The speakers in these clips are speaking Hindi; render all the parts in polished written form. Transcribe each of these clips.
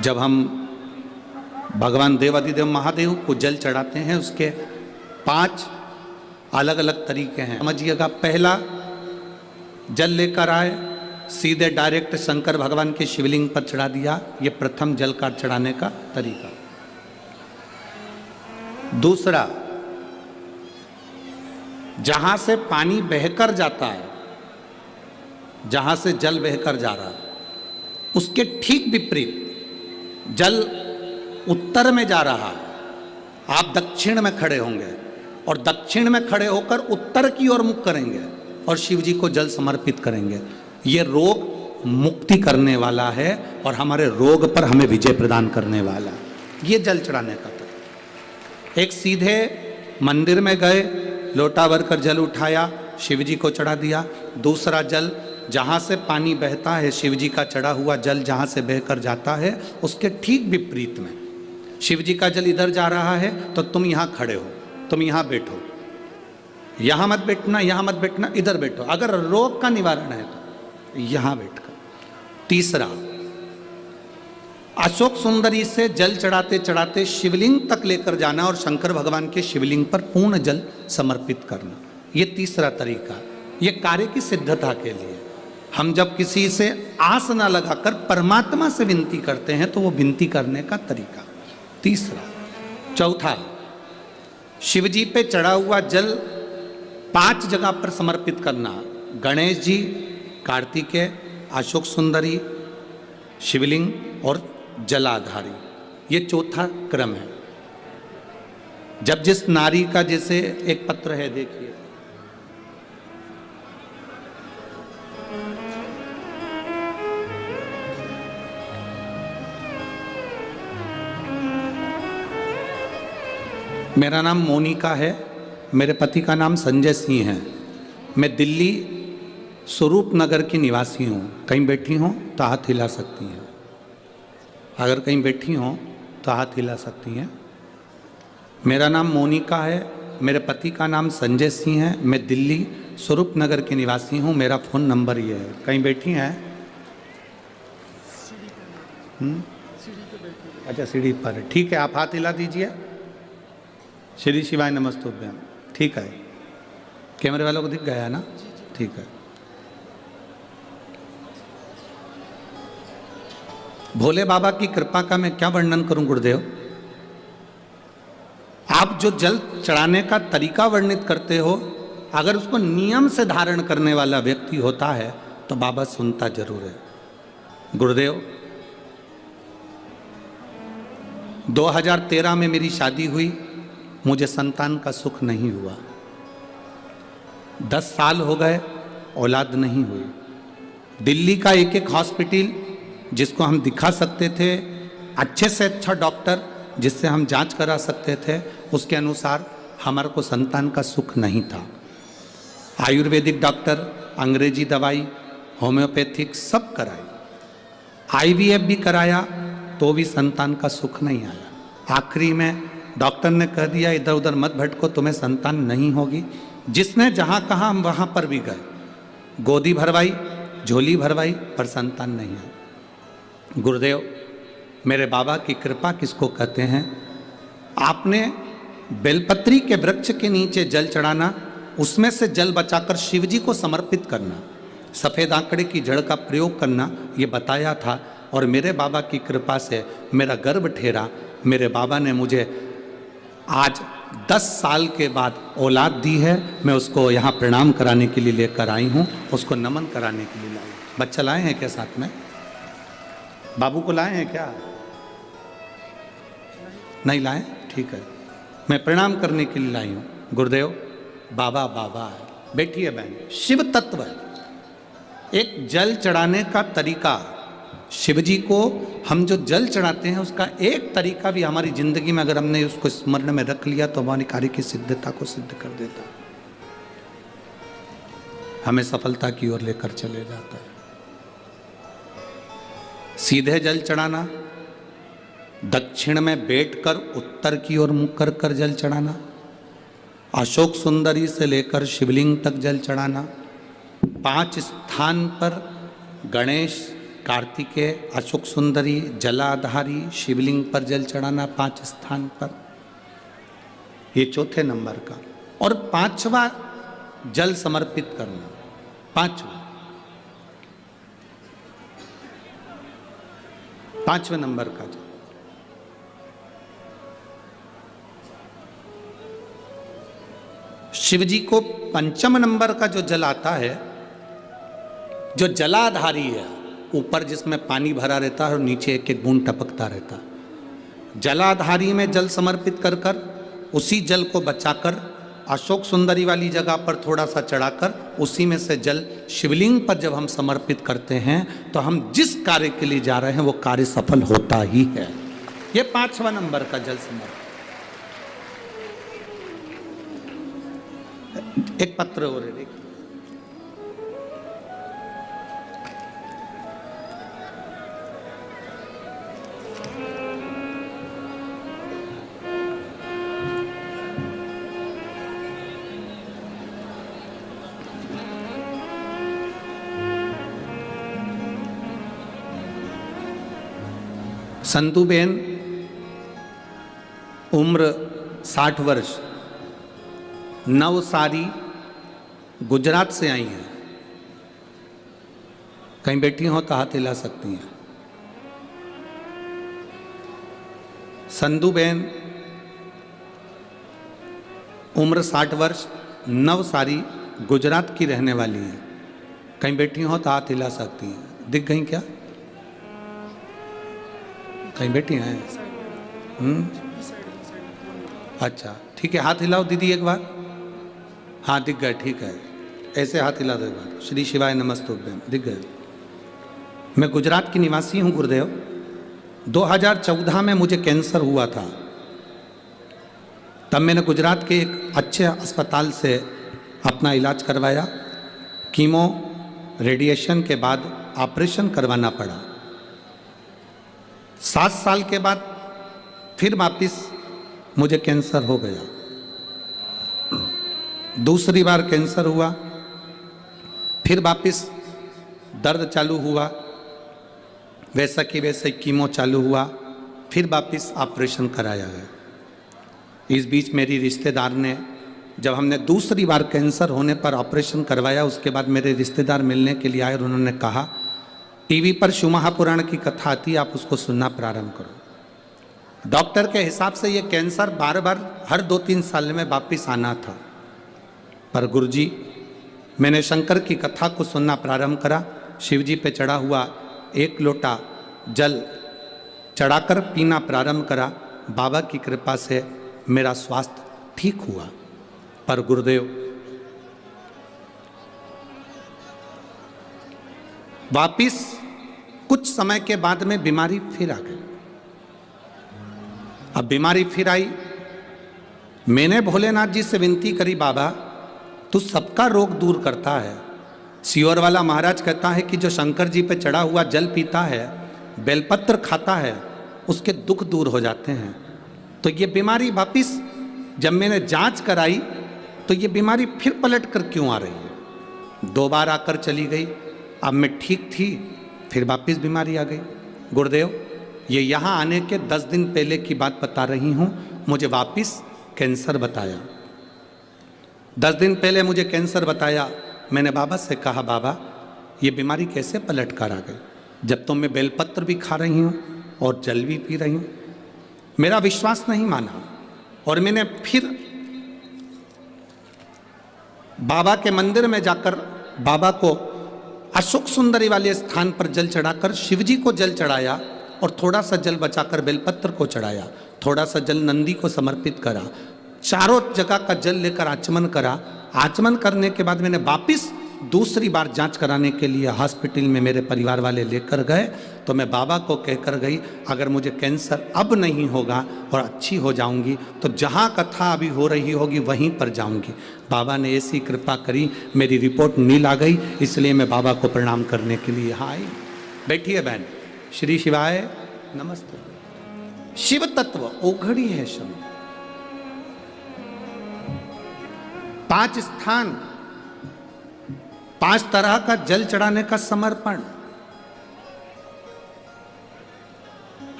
जब हम भगवान देवाधिदेव महादेव को जल चढ़ाते हैं उसके 5 अलग अलग तरीके हैं। समझिएगा, पहला जल लेकर आए, सीधे डायरेक्ट शंकर भगवान के शिवलिंग पर चढ़ा दिया, ये प्रथम जल का चढ़ाने का तरीका। दूसरा, जहां से पानी बहकर जाता है, जहां से जल बहकर जा रहा है उसके ठीक विपरीत जल उत्तर में जा रहा है, आप दक्षिण में खड़े होंगे और दक्षिण में खड़े होकर उत्तर की ओर मुख करेंगे और शिव जी को जल समर्पित करेंगे। ये रोग मुक्ति करने वाला है और हमारे रोग पर हमें विजय प्रदान करने वाला है। ये जल चढ़ाने का तरीका। एक सीधे मंदिर में गए, लोटा भरकर जल उठाया, शिव जी को चढ़ा दिया। दूसरा जल, जहाँ से पानी बहता है, शिव जी का चढ़ा हुआ जल जहाँ से बहकर जाता है उसके ठीक विपरीत में, शिव जी का जल इधर जा रहा है तो तुम यहाँ खड़े हो, तुम यहाँ बैठो, यहाँ मत बैठना, यहाँ मत बैठना, इधर बैठो। अगर रोग का निवारण है तो यहाँ बैठकर। तीसरा, अशोक सुंदरी से जल चढ़ाते चढ़ाते शिवलिंग तक लेकर जाना और शंकर भगवान के शिवलिंग पर पूर्ण जल समर्पित करना। ये तीसरा तरीका। ये कार्य की सिद्धता के लिए हम जब किसी से आस ना लगाकर परमात्मा से विनती करते हैं तो वो विनती करने का तरीका। तीसरा। चौथा, शिव जी पे चढ़ा हुआ जल 5 जगह पर समर्पित करना। गणेश जी, कार्तिकेय, अशोक सुंदरी, शिवलिंग और जलाधारी। ये चौथा क्रम है। जब जिस नारी का, जैसे एक पत्र है, देखिए, मेरा नाम मोनिका है, मेरे पति का नाम संजय सिंह है। मैं दिल्ली स्वरूप नगर की निवासी हूँ। कहीं बैठी हों तो हाथ हिला सकती हैं। अगर कहीं बैठी हों तो हाथ हिला सकती हैं। मेरा नाम मोनिका है, मेरे पति का नाम संजय सिंह है। मैं दिल्ली स्वरूप नगर की निवासी हूँ। मेरा फ़ोन नंबर ये है। कहीं बैठी हैं? अच्छा, सीढ़ी पर है। ठीक है, आप हाथ हिला दीजिए। श्री शिवाय नमस्तुभ्यम। ठीक है, कैमरे वालों को दिख गया है ना? ठीक है। भोले बाबा की कृपा का मैं क्या वर्णन करूं गुरुदेव। आप जो जल चढ़ाने का तरीका वर्णित करते हो, अगर उसको नियम से धारण करने वाला व्यक्ति होता है तो बाबा सुनता जरूर है। गुरुदेव, 2013 में मेरी शादी हुई, मुझे संतान का सुख नहीं हुआ। 10 साल हो गए, औलाद नहीं हुई। दिल्ली का एक हॉस्पिटल जिसको हम दिखा सकते थे, अच्छे से अच्छा डॉक्टर जिससे हम जांच करा सकते थे, उसके अनुसार हमारे को संतान का सुख नहीं था। आयुर्वेदिक डॉक्टर, अंग्रेजी दवाई, होम्योपैथिक सब कराई, IVF भी कराया तो भी संतान का सुख नहीं आया। आखिरी में डॉक्टर ने कह दिया, इधर उधर मत भटको, तुम्हें संतान नहीं होगी। जिसने जहाँ कहा हम वहाँ पर भी गए, गोदी भरवाई, झोली भरवाई, पर संतान नहीं आई। गुरुदेव, मेरे बाबा की कृपा किसको कहते हैं? आपने बेलपत्री के वृक्ष के नीचे जल चढ़ाना, उसमें से जल बचाकर शिव जी को समर्पित करना, सफ़ेद आंकड़े की जड़ का प्रयोग करना, ये बताया था। और मेरे बाबा की कृपा से मेरा गर्भ ठेरा। मेरे बाबा ने मुझे आज 10 साल के बाद औलाद दी है। मैं उसको यहाँ प्रणाम कराने के लिए लेकर आई हूँ, उसको नमन कराने के लिए लाई। बच्चा लाए हैं क्या साथ में? बाबू को लाए हैं क्या? नहीं लाए? ठीक है, मैं प्रणाम करने के लिए लाई हूँ। गुरुदेव, बाबा बाबा है। बैठिए बहन। शिव तत्व है। एक जल चढ़ाने का तरीका, शिव जी को हम जो जल चढ़ाते हैं उसका एक तरीका भी हमारी जिंदगी में अगर हमने उसको स्मरण में रख लिया तो हमारी कार्य की सिद्धता को सिद्ध कर देता, हमें सफलता की ओर लेकर चले जाता है। सीधे जल चढ़ाना, दक्षिण में बैठकर उत्तर की ओर मुख कर कर जल चढ़ाना, अशोक सुंदरी से लेकर शिवलिंग तक जल चढ़ाना, 5 स्थान पर गणेश, कार्तिकेय, अशोक सुंदरी, जलाधारी, शिवलिंग पर जल चढ़ाना 5 स्थान पर, ये चौथे नंबर का। और 5वां जल समर्पित करना, 5वें नंबर का जल। शिव जी को 5म नंबर का जो जल आता है, जो जलाधारी है, ऊपर जिसमें पानी भरा रहता है और नीचे एक एक बूंद टपकता रहता है, जलाधारी में जल समर्पित कर कर उसी जल को बचाकर अशोक सुंदरी वाली जगह पर थोड़ा सा चढ़ाकर उसी में से जल शिवलिंग पर जब हम समर्पित करते हैं तो हम जिस कार्य के लिए जा रहे हैं वो कार्य सफल होता ही है। ये 5वां नंबर का जल समर्पण। एक पत्र और है, देखिए। संतुबेन, उम्र 60 वर्ष, नवसारी, गुजरात से आई हैं। कहीं बैठी हो तो हाथ हिला सकती हैं। संधुबेन, उम्र 60 वर्ष, नवसारी, गुजरात की रहने वाली हैं। कहीं बैठी हो तो हाथ हिला सकती हैं। दिख गई क्या? कहीं बैठी हैं? अच्छा, ठीक है, हाथ हिलाओ दीदी एक बार। हाँ, दिख गए, ठीक है, ऐसे हाथ हिला दो एक बार। श्री शिवाय नमस्तुभ्यम, दिख गए। मैं गुजरात की निवासी हूँ गुरुदेव। 2014 में मुझे कैंसर हुआ था। तब मैंने गुजरात के एक अच्छे अस्पताल से अपना इलाज करवाया। कीमो, रेडिएशन के बाद ऑपरेशन करवाना पड़ा। 7 साल के बाद फिर वापिस मुझे कैंसर हो गया। दूसरी बार कैंसर हुआ, फिर वापिस दर्द चालू हुआ, वैसा कि वैसे कीमो चालू हुआ, फिर वापिस ऑपरेशन कराया गया। इस बीच मेरी रिश्तेदार ने, जब हमने दूसरी बार कैंसर होने पर ऑपरेशन करवाया, उसके बाद मेरे रिश्तेदार मिलने के लिए आए और उन्होंने कहा, टीवी पर शिव महापुराण की कथा आती है, आप उसको सुनना प्रारंभ करो। डॉक्टर के हिसाब से ये कैंसर बार बार हर 2-3 साल में वापिस आना था। पर गुरुजी, मैंने शंकर की कथा को सुनना प्रारंभ करा। शिव जी पे चढ़ा हुआ 1 लोटा जल चढ़ाकर पीना प्रारंभ करा। बाबा की कृपा से मेरा स्वास्थ्य ठीक हुआ। पर गुरुदेव, वापिस कुछ समय के बाद में बीमारी फिर आ गई। अब बीमारी फिर आई। मैंने भोलेनाथ जी से विनती करी, बाबा तू सबका रोग दूर करता है। सियोर वाला महाराज कहता है कि जो शंकर जी पे चढ़ा हुआ जल पीता है, बेलपत्र खाता है, उसके दुख दूर हो जाते हैं। तो ये बीमारी वापिस जब मैंने जांच कराई तो ये बीमारी फिर पलट कर क्यों आ रही है? 2 बार आकर चली गई। अब मैं ठीक थी, फिर वापिस बीमारी आ गई। गुरुदेव, ये यहाँ आने के 10 दिन पहले की बात बता रही हूँ। मुझे वापिस कैंसर बताया। 10 दिन पहले मुझे कैंसर बताया। मैंने बाबा से कहा, बाबा ये बीमारी कैसे पलट कर आ गई, जब तो मैं बेलपत्र भी खा रही हूँ और जल भी पी रही हूँ। मेरा विश्वास नहीं माना और मैंने फिर बाबा के मंदिर में जाकर बाबा को अशोक सुंदरी वाले स्थान पर जल चढ़ाकर शिव जी को जल चढ़ाया और थोड़ा सा जल बचाकर बेलपत्र को चढ़ाया, थोड़ा सा जल नंदी को समर्पित करा, चारों जगह का जल लेकर आचमन करा। आचमन करने के बाद मैंने वापिस दूसरी बार जांच कराने के लिए हॉस्पिटल में मेरे परिवार वाले लेकर गए। तो मैं बाबा को कहकर गई, अगर मुझे कैंसर अब नहीं होगा और अच्छी हो जाऊंगी तो जहाँ कथा अभी हो रही होगी वहीं पर जाऊंगी। बाबा ने ऐसी कृपा करी, मेरी रिपोर्ट नील आ गई। इसलिए मैं बाबा को प्रणाम करने के लिए यहाँ आई। बैठिए बहन। श्री शिवाय नमस्ते। शिव तत्व ओघड़ी है शब्द। 5 स्थान, 5 तरह का जल चढ़ाने का समर्पण।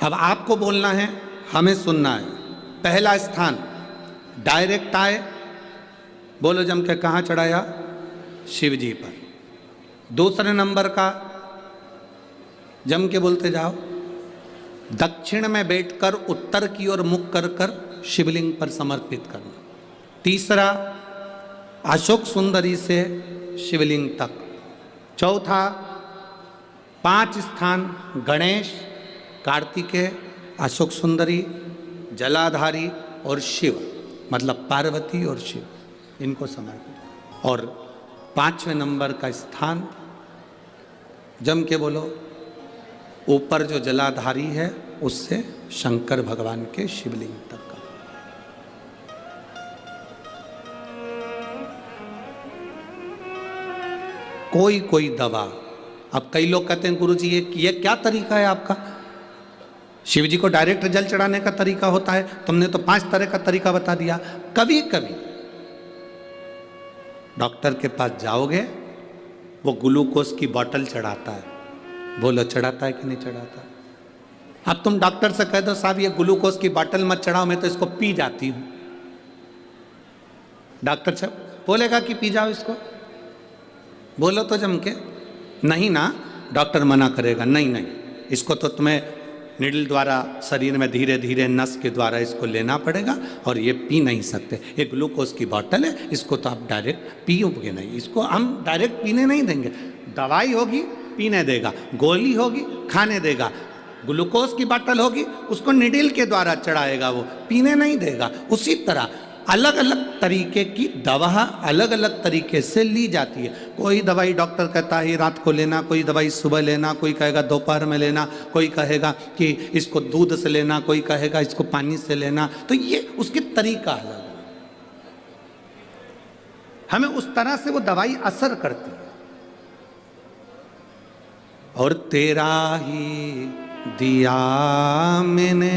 अब आपको बोलना है, हमें सुनना है। पहला स्थान डायरेक्ट आए, बोलो जम के, कहाँ चढ़ाया? शिव जी पर। दूसरे नंबर का जम के बोलते जाओ, दक्षिण में बैठकर उत्तर की ओर मुख कर कर शिवलिंग पर समर्पित करना। तीसरा अशोक सुंदरी से शिवलिंग तक। चौथा 5 स्थान गणेश, कार्तिकेय, अशोक सुंदरी, जलाधारी और शिव, मतलब पार्वती और शिव, इनको समर्पित। और 5वें नंबर का स्थान जम के बोलो, ऊपर जो जलाधारी है उससे शंकर भगवान के शिवलिंग तक का। कोई कोई दवा। अब कई लोग कहते हैं गुरुजी ये क्या तरीका है आपका? शिव जी को डायरेक्ट जल चढ़ाने का तरीका होता है, तुमने तो 5 तरह का तरीका बता दिया। कभी कभी डॉक्टर के पास जाओगे, वो ग्लूकोज की बोतल चढ़ाता है, बोलो चढ़ाता है कि नहीं चढ़ाता? अब तुम डॉक्टर से कह दो साहब ये ग्लूकोज की बोतल मत चढ़ाओ, मैं तो इसको पी जाती हूं। डॉक्टर साहब बोलेगा कि पी जाओ इसको? बोलो तो जम के, नहीं ना, डॉक्टर मना करेगा, नहीं नहीं, इसको तो तुम्हें निडल द्वारा शरीर में धीरे धीरे नस के द्वारा इसको लेना पड़ेगा और ये पी नहीं सकते। ये ग्लूकोज की बोतल है, इसको तो आप डायरेक्ट पियोगे नहीं, इसको हम डायरेक्ट पीने नहीं देंगे। दवाई होगी पीने देगा, गोली होगी खाने देगा, ग्लूकोज की बोतल होगी उसको निडल के द्वारा चढ़ाएगा, वो पीने नहीं देगा। उसी तरह अलग अलग तरीके की दवा अलग अलग तरीके से ली जाती है। कोई दवाई डॉक्टर कहता है रात को लेना, कोई दवाई सुबह लेना, कोई कहेगा दोपहर में लेना, कोई कहेगा कि इसको दूध से लेना, कोई कहेगा इसको पानी से लेना। तो ये उसकी तरीका अलग है, हमें उस तरह से वो दवाई असर करती है। और तेरा ही दिया मैंने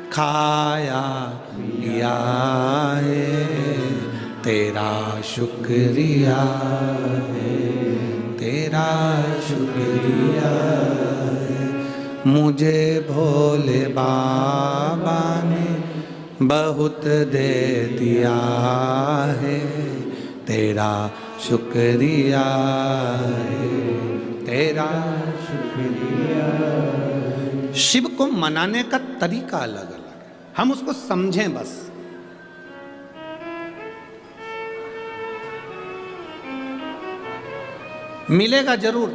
खाया पिया है, तेरा शुक्रिया है, तेरा शुक्रिया है। मुझे भोले बाबा ने बहुत दे दिया है, तेरा शुक्रिया है, तेरा शुक्रिया। शिव को मनाने का तरीका अलग अलग है, हम उसको समझें बस। मिलेगा जरूर,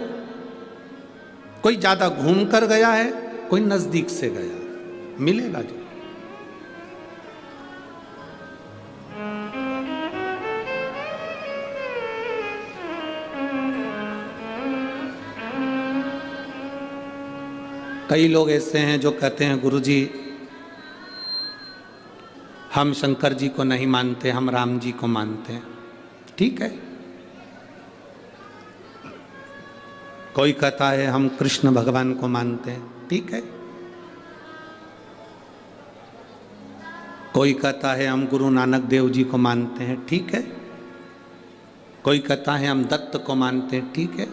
कोई ज्यादा घूम कर गया है, कोई नजदीक से गया, मिलेगा जरूर। कई लोग ऐसे हैं जो कहते हैं गुरुजी हम शंकर जी को नहीं मानते, हम राम जी को मानते हैं। ठीक है, कोई कहता है हम कृष्ण भगवान को मानते हैं, ठीक है। कोई कहता है हम गुरु नानक देव जी को मानते हैं, ठीक है। कोई कहता है हम दत्त को मानते हैं, ठीक है।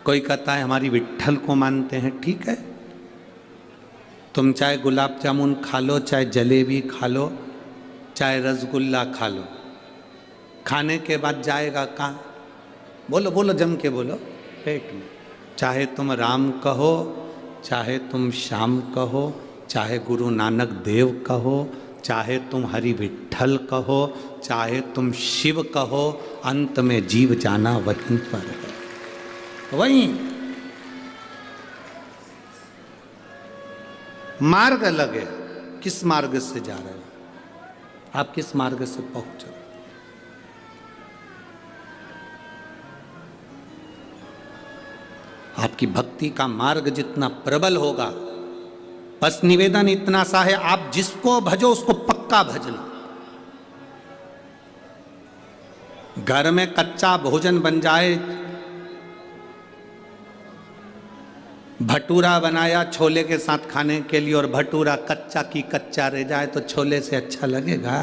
कोई कहता है हमारी विट्ठल को मानते हैं, ठीक है। तुम चाहे गुलाब जामुन खा लो, चाहे जलेबी खा लो, चाहे रसगुल्ला खा लो, खाने के बाद जाएगा कहाँ? बोलो बोलो, जम के बोलो, पेट में। चाहे तुम राम कहो, चाहे तुम श्याम कहो, चाहे गुरु नानक देव कहो, चाहे तुम हरि विट्ठल कहो, चाहे तुम शिव कहो, अंत में जीव जाना वहीं पर है। वहीं मार्ग अलग है। किस मार्ग से जा रहे हो आप? किस मार्ग से पहुंच रहे हो? आपकी भक्ति का मार्ग जितना प्रबल होगा, बस निवेदन इतना सा है, आप जिसको भजो उसको पक्का भजना। घर में कच्चा भोजन बन जाए, भटूरा बनाया छोले के साथ खाने के लिए और भटूरा कच्चा की कच्चा रह जाए तो छोले से अच्छा लगेगा?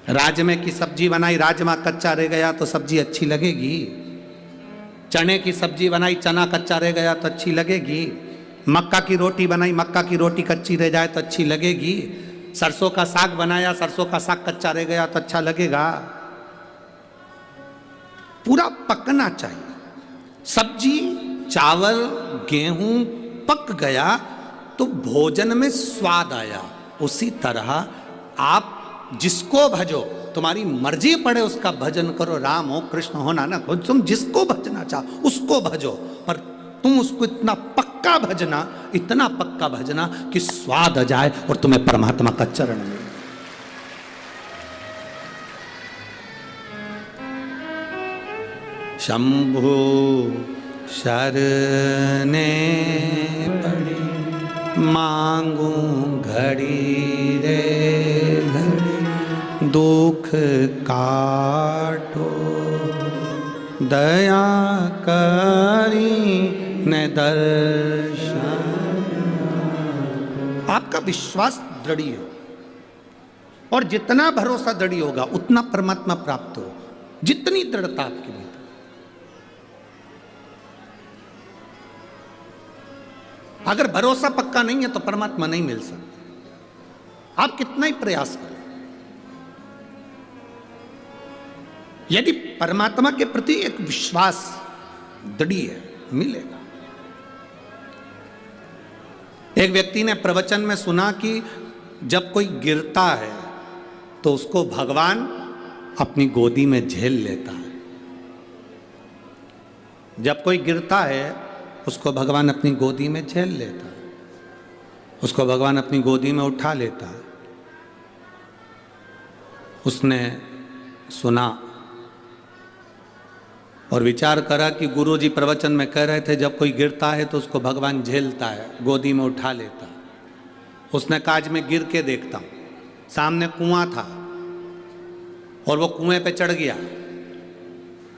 राजमे की सब्जी बनाई, राजमा कच्चा रह गया तो सब्जी अच्छी लगेगी? चने की सब्जी बनाई, चना कच्चा रह गया तो अच्छी लगेगी? मक्का की रोटी बनाई, मक्का की रोटी कच्ची रह जाए तो अच्छी लगेगी? सरसों का साग बनाया, सरसों का साग कच्चा रह गया तो अच्छा लगेगा? पूरा पकना चाहिए। सब्जी, चावल, गेहूं पक गया तो भोजन में स्वाद आया। उसी तरह आप जिसको भजो, तुम्हारी मर्जी पड़े उसका भजन करो। राम हो, कृष्ण हो, नानक हो, तुम जिसको भजना चाहो उसको भजो, पर तुम उसको इतना पक्का भजना, इतना पक्का भजना कि स्वाद आ जाए और तुम्हें परमात्मा का चरण मिले। शंभु शरणे पड़ी, मांगू घड़ी रे घड़ी, दुख काटो दया करी न दर्शन। आपका विश्वास दृढ़ हो, और जितना भरोसा दृढ़ होगा उतना परमात्मा प्राप्त हो। जितनी दृढ़ता आपके भीतर, अगर भरोसा पक्का नहीं है तो परमात्मा नहीं मिल सकता, आप कितना ही प्रयास करें। यदि परमात्मा के प्रति एक विश्वास दृढ़ है, मिलेगा। एक व्यक्ति ने प्रवचन में सुना कि जब कोई गिरता है तो उसको भगवान अपनी गोदी में झेल लेता है। जब कोई गिरता है उसको भगवान अपनी गोदी में झेल लेता है, उसको भगवान अपनी गोदी में उठा लेता है। उसने सुना और विचार करा कि गुरुजी प्रवचन में कह रहे थे जब कोई गिरता है तो उसको भगवान झेलता है, गोदी में उठा लेता है। उसने कहा आज मैं गिर के देखता हूँ। सामने कुआं था और वो कुएं पे चढ़ गया,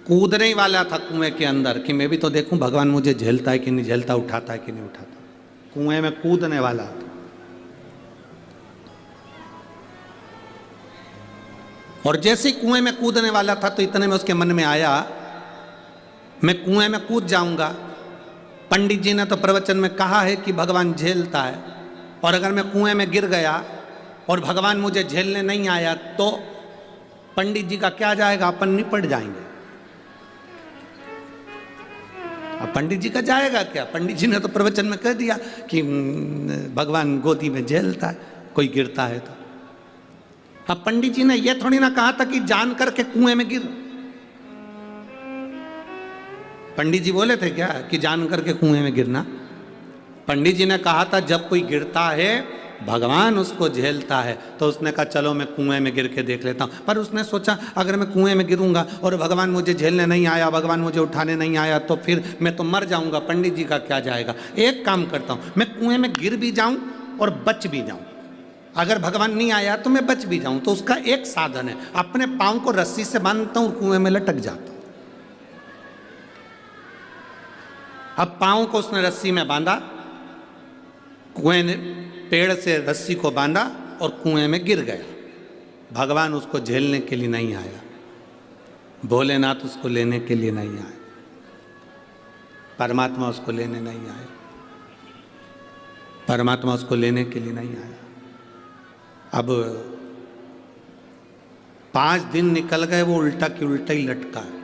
कूदने ही वाला था कुएं के अंदर कि मैं भी तो देखूं भगवान मुझे झेलता है कि नहीं झेलता, उठाता है कि नहीं उठाता। कुएं में कूदने वाला था। और जैसे ही कुएं में कूदने वाला था तो इतने में उसके मन में आया मैं कुएं में कूद जाऊंगा। पंडित जी ने तो प्रवचन में कहा है कि भगवान झेलता है, और अगर मैं कुएं में गिर गया और भगवान मुझे झेलने नहीं आया तो पंडित जी का क्या जाएगा, अपन निपट जाएंगे। अब पंडित जी का जाएगा क्या? पंडित जी ने तो प्रवचन में कह दिया कि भगवान गोदी में झेलता है कोई गिरता है तो। अब पंडित जी ने यह थोड़ी ना कहा था कि जान करके कुएं में गिर। पंडित जी बोले थे क्या कि जान करके कुएं में गिरना? पंडित जी ने कहा था जब कोई गिरता है भगवान उसको झेलता है। तो उसने कहा चलो मैं कुएं में गिर के देख लेता हूं। पर उसने सोचा अगर मैं कुएं में गिरूंगा और भगवान मुझे झेलने नहीं आया, भगवान मुझे उठाने नहीं आया तो फिर मैं तो मर जाऊंगा, पंडित जी का क्या जाएगा। एक काम करता हूं, मैं कुएं में गिर भी जाऊं और बच भी जाऊं। अगर भगवान नहीं आया तो मैं बच भी जाऊं। तो उसका एक साधन है, अपने पांव को रस्सी से बांधता हूं और कुएं में लटक जाता हूं। अब पांव को उसने रस्सी में बांधा, कुएं ने पेड़ से रस्सी को बांधा और कुएं में गिर गया। भगवान उसको झेलने के लिए नहीं आया, भोलेनाथ उसको लेने के लिए नहीं आए, परमात्मा उसको लेने नहीं आए, परमात्मा उसको लेने के लिए नहीं आया। अब 5 दिन निकल गए, वो उल्टा की उल्टा ही लटका है।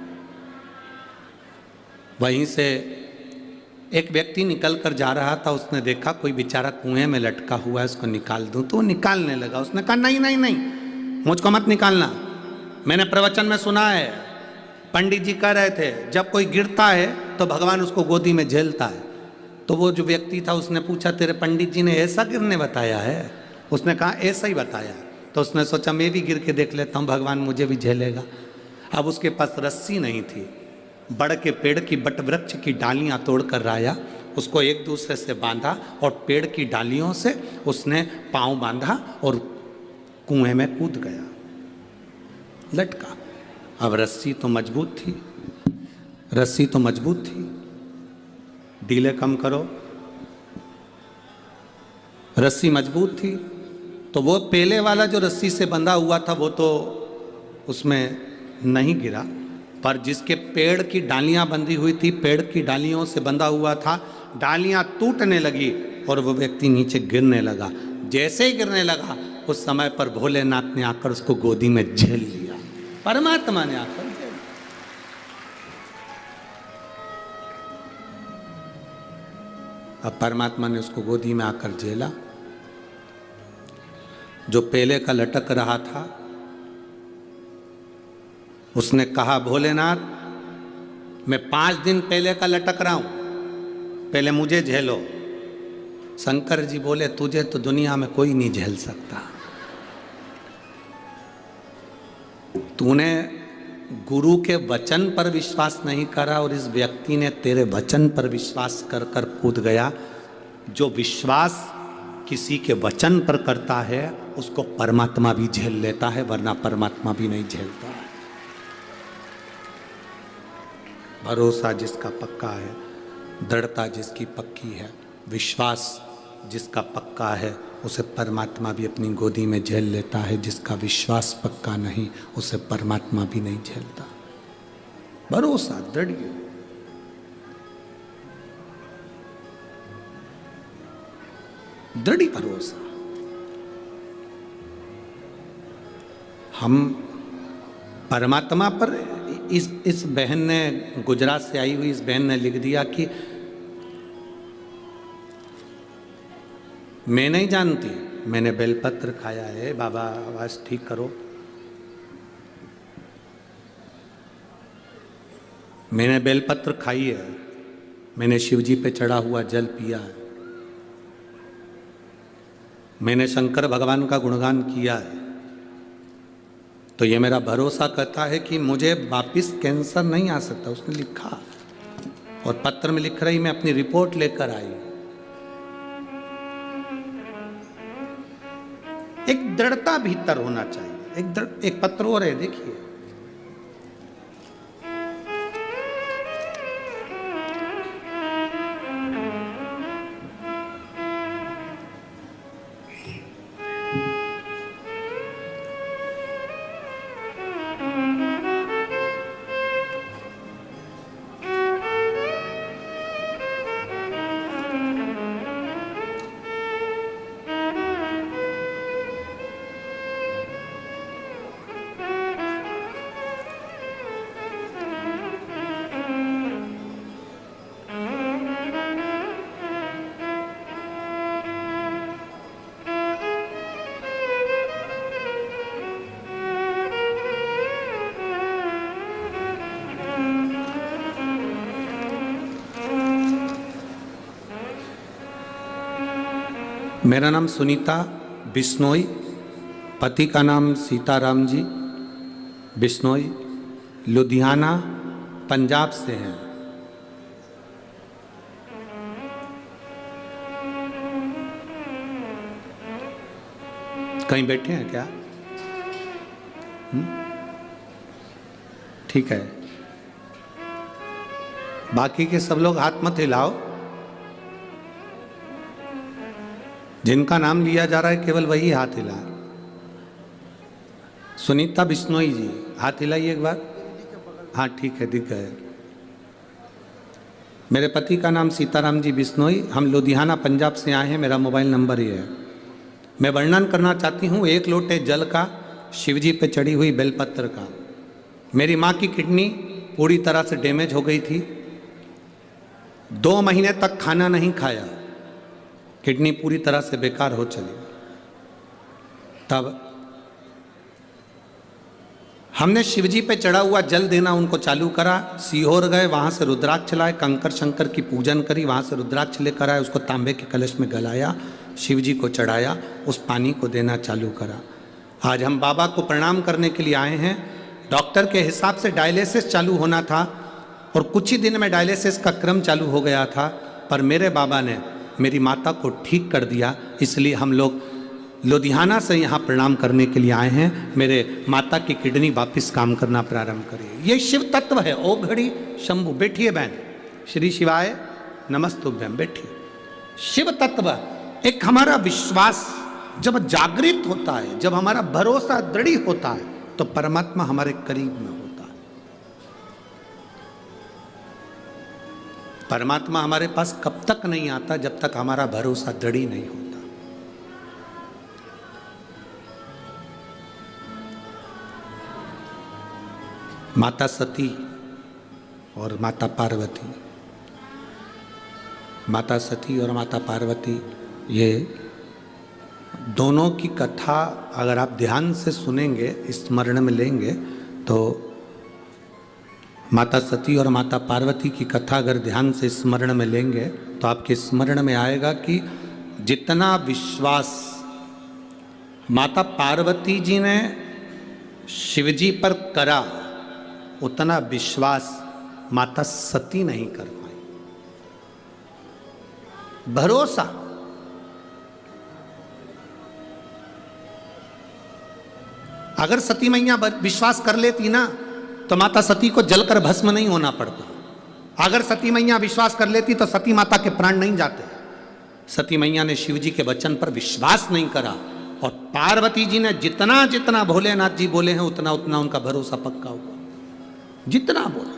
वहीं से एक व्यक्ति निकल कर जा रहा था, उसने देखा कोई बेचारा कुएं में लटका हुआ है, उसको निकाल दूं। तो वो निकालने लगा। उसने कहा नहीं नहीं नहीं, मुझको मत निकालना। मैंने प्रवचन में सुना है, पंडित जी कह रहे थे जब कोई गिरता है तो भगवान उसको गोदी में झेलता है। तो वो जो व्यक्ति था उसने पूछा तेरे पंडित जी ने ऐसा गिरने बताया है? उसने कहा ऐसा ही बताया। तो उसने सोचा मैं भी गिर के देख लेता हूँ, भगवान मुझे भी झेलेगा। अब उसके पास रस्सी नहीं थी, बड़ के पेड़ की बट वृक्ष की डालियां तोड़कर लाया, उसको एक दूसरे से बांधा और पेड़ की डालियों से उसने पांव बांधा और कुएं में कूद गया, लटका। अब रस्सी तो मजबूत थी, रस्सी तो मजबूत थी, ढीले कम करो, रस्सी मजबूत थी। तो वो पहले वाला जो रस्सी से बंधा हुआ था वो तो उसमें नहीं गिरा, पर जिसके पेड़ की डालियां बंधी हुई थी, पेड़ की डालियों से बंधा हुआ था, डालियां टूटने लगी और वो व्यक्ति नीचे गिरने लगा। जैसे ही गिरने लगा उस समय पर भोलेनाथ ने आकर उसको गोदी में झेल लिया, परमात्मा ने आकर झेल। अब परमात्मा ने उसको गोदी में आकर झेला। जो पहले का लटक रहा था उसने कहा, भोलेनाथ मैं 5 दिन पहले का लटक रहा हूं, पहले मुझे झेलो। शंकर जी बोले, तुझे तो दुनिया में कोई नहीं झेल सकता। तूने गुरु के वचन पर विश्वास नहीं करा और इस व्यक्ति ने तेरे वचन पर विश्वास कर कर कूद गया। जो विश्वास किसी के वचन पर करता है उसको परमात्मा भी झेल लेता है, वरना परमात्मा भी नहीं झेलता है। भरोसा जिसका पक्का है, दृढ़ता जिसकी पक्की है, विश्वास जिसका पक्का है, उसे परमात्मा भी अपनी गोदी में झेल लेता है। जिसका विश्वास पक्का नहीं उसे परमात्मा भी नहीं झेलता। भरोसा दृढ़, दृढ़ भरोसा। हम परमात्मा पर, इस बहन ने, गुजरात से आई हुई इस बहन ने लिख दिया कि मैं नहीं जानती, मैंने बेलपत्र खाया है, बाबा आवाज ठीक करो, मैंने बेलपत्र खाई है, मैंने शिवजी पे चढ़ा हुआ जल पिया है, मैंने शंकर भगवान का गुणगान किया है, तो ये मेरा भरोसा कहता है कि मुझे वापिस कैंसर नहीं आ सकता। उसने लिखा और पत्र में लिख रही, मैं अपनी रिपोर्ट लेकर आई। एक दृढ़ता भीतर होना चाहिए। एक पत्र और है, देखिए, मेरा नाम सुनीता बिश्नोई, पति का नाम सीताराम जी बिश्नोई, लुधियाना पंजाब से हैं। कहीं बैठे हैं क्या? ठीक है, बाकी के सब लोग हाथ मत हिलाओ। जिनका नाम लिया जा रहा है केवल वही हाथ हिला। सुनीता बिश्नोई जी, हाथ हिलाइए एक बार। हाँ ठीक है, दिख गए। मेरे पति का नाम सीताराम जी बिश्नोई, हम लुधियाना पंजाब से आए हैं, मेरा मोबाइल नंबर ये है। मैं वर्णन करना चाहती हूँ 1 लोटे जल का, शिवजी पे चढ़ी हुई बेलपत्र का। मेरी माँ की किडनी पूरी तरह से डैमेज हो गई थी, 2 महीने तक खाना नहीं खाया, किडनी पूरी तरह से बेकार हो चली। तब हमने शिवजी पे चढ़ा हुआ जल देना उनको चालू करा। सीहोर गए, वहाँ से रुद्राक्ष लाए, कंकर शंकर की पूजन करी, वहाँ से रुद्राक्ष लेकर आए, उसको तांबे के कलश में गलाया, शिवजी को चढ़ाया, उस पानी को देना चालू करा। आज हम बाबा को प्रणाम करने के लिए आए हैं। डॉक्टर के हिसाब से डायलिसिस चालू होना था और कुछ ही दिन में डायलिसिस का क्रम चालू हो गया था, पर मेरे बाबा ने मेरी माता को ठीक कर दिया। इसलिए हम लोग लुधियाना से यहाँ प्रणाम करने के लिए आए हैं। मेरे माता की किडनी वापस काम करना प्रारंभ करे। ये शिव तत्व है। ओ घड़ी शंभु, बैठिए बहन। श्री शिवाय नमस्तुभ्यम, बैठिए। शिव तत्व एक हमारा विश्वास जब जागृत होता है, जब हमारा भरोसा दृढ़ होता है, तो परमात्मा हमारे करीब में होता है। परमात्मा हमारे पास कब तक नहीं आता? जब तक हमारा भरोसा दृढ़ ही नहीं होता। माता सती और माता पार्वती, माता सती और माता पार्वती, ये दोनों की कथा अगर आप ध्यान से सुनेंगे, स्मरण में लेंगे, तो माता सती और माता पार्वती की कथा अगर ध्यान से स्मरण में लेंगे तो आपके स्मरण में आएगा कि जितना विश्वास माता पार्वती जी ने शिवजी पर करा, उतना विश्वास माता सती नहीं कर पाई। भरोसा, अगर सती मैया विश्वास कर लेती ना तो माता सती को जलकर भस्म नहीं होना पड़ता। अगर सती मैया विश्वास कर लेती तो सती माता के प्राण नहीं जाते। सती मैया ने शिवजी के वचन पर विश्वास नहीं करा, और पार्वती जी ने जितना जितना भोलेनाथ जी बोले हैं उतना उतना उनका भरोसा पक्का हुआ। जितना बोले,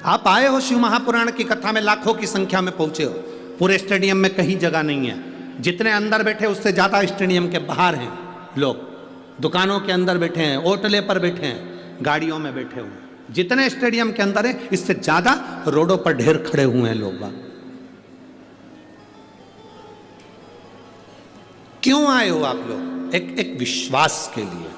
आप आए हो शिव महापुराण की कथा में, लाखों की संख्या में पहुंचे हो, पूरे स्टेडियम में कहीं जगह नहीं है। जितने अंदर बैठे उससे ज्यादा स्टेडियम के बाहर हैं लोग, दुकानों के अंदर बैठे हैं, ओटले पर बैठे हैं, गाड़ियों में बैठे हुए हैं। जितने स्टेडियम के अंदर है इससे ज्यादा रोडों पर ढेर खड़े हुए हैं लोग। क्यों आए हो आप लोग? एक विश्वास के लिए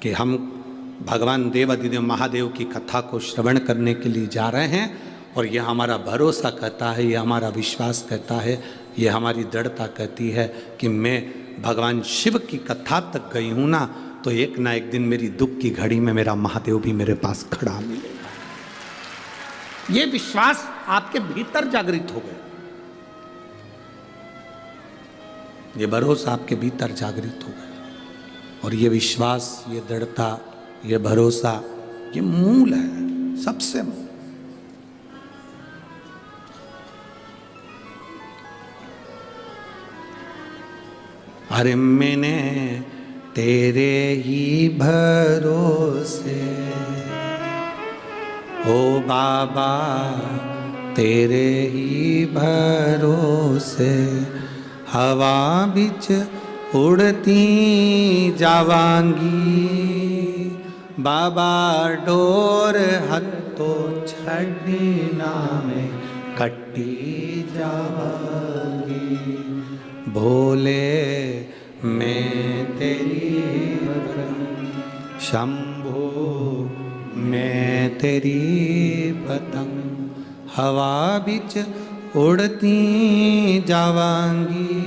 कि हम भगवान देवाधिदेव महादेव की कथा को श्रवण करने के लिए जा रहे हैं, और यह हमारा भरोसा कहता है, यह हमारा विश्वास कहता है, यह हमारी दृढ़ता कहती है कि मैं भगवान शिव की कथा तक गई हूं ना, तो एक ना एक दिन मेरी दुख की घड़ी में मेरा महादेव भी मेरे पास खड़ा मिलेगा। ये विश्वास आपके भीतर जागृत हो गया, ये भरोसा आपके भीतर जागृत हो गया, और ये विश्वास, ये दृढ़ता, ये भरोसा, ये मूल है, सबसे मूल। अरे मैंने तेरे ही भरोसे, ओ बाबा तेरे ही भरोसे, हवा बिच उड़ती जावांगी, बाबा डोर हत्तो छड़ना में कट्टी जावांगी, भोले मैं तेरी पतंग, शंभो मैं तेरी पतंग, हवा बिच उड़ती जावांगी,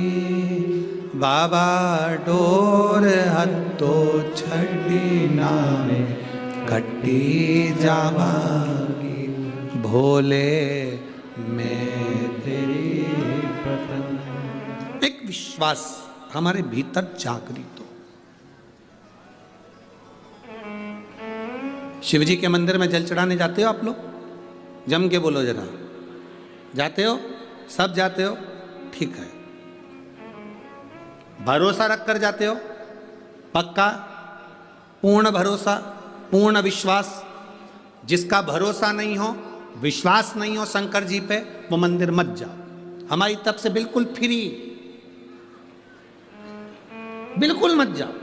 बाबा डोर हत्तो छड़ी नामे कट्टी जावांगी, भोले मैं तेरी पतंग। एक विश्वास हमारे भीतर जागृत हो। शिवजी के मंदिर में जल चढ़ाने जाते हो आप लोग? जम के बोलो जरा, जाते हो? सब जाते हो? ठीक है। भरोसा रख कर जाते हो? पक्का? पूर्ण भरोसा, पूर्ण विश्वास? जिसका भरोसा नहीं हो, विश्वास नहीं हो शंकर जी पे, वो मंदिर मत जाओ। हमारी तरफ से बिल्कुल फ्री, बिल्कुल मत जाओ।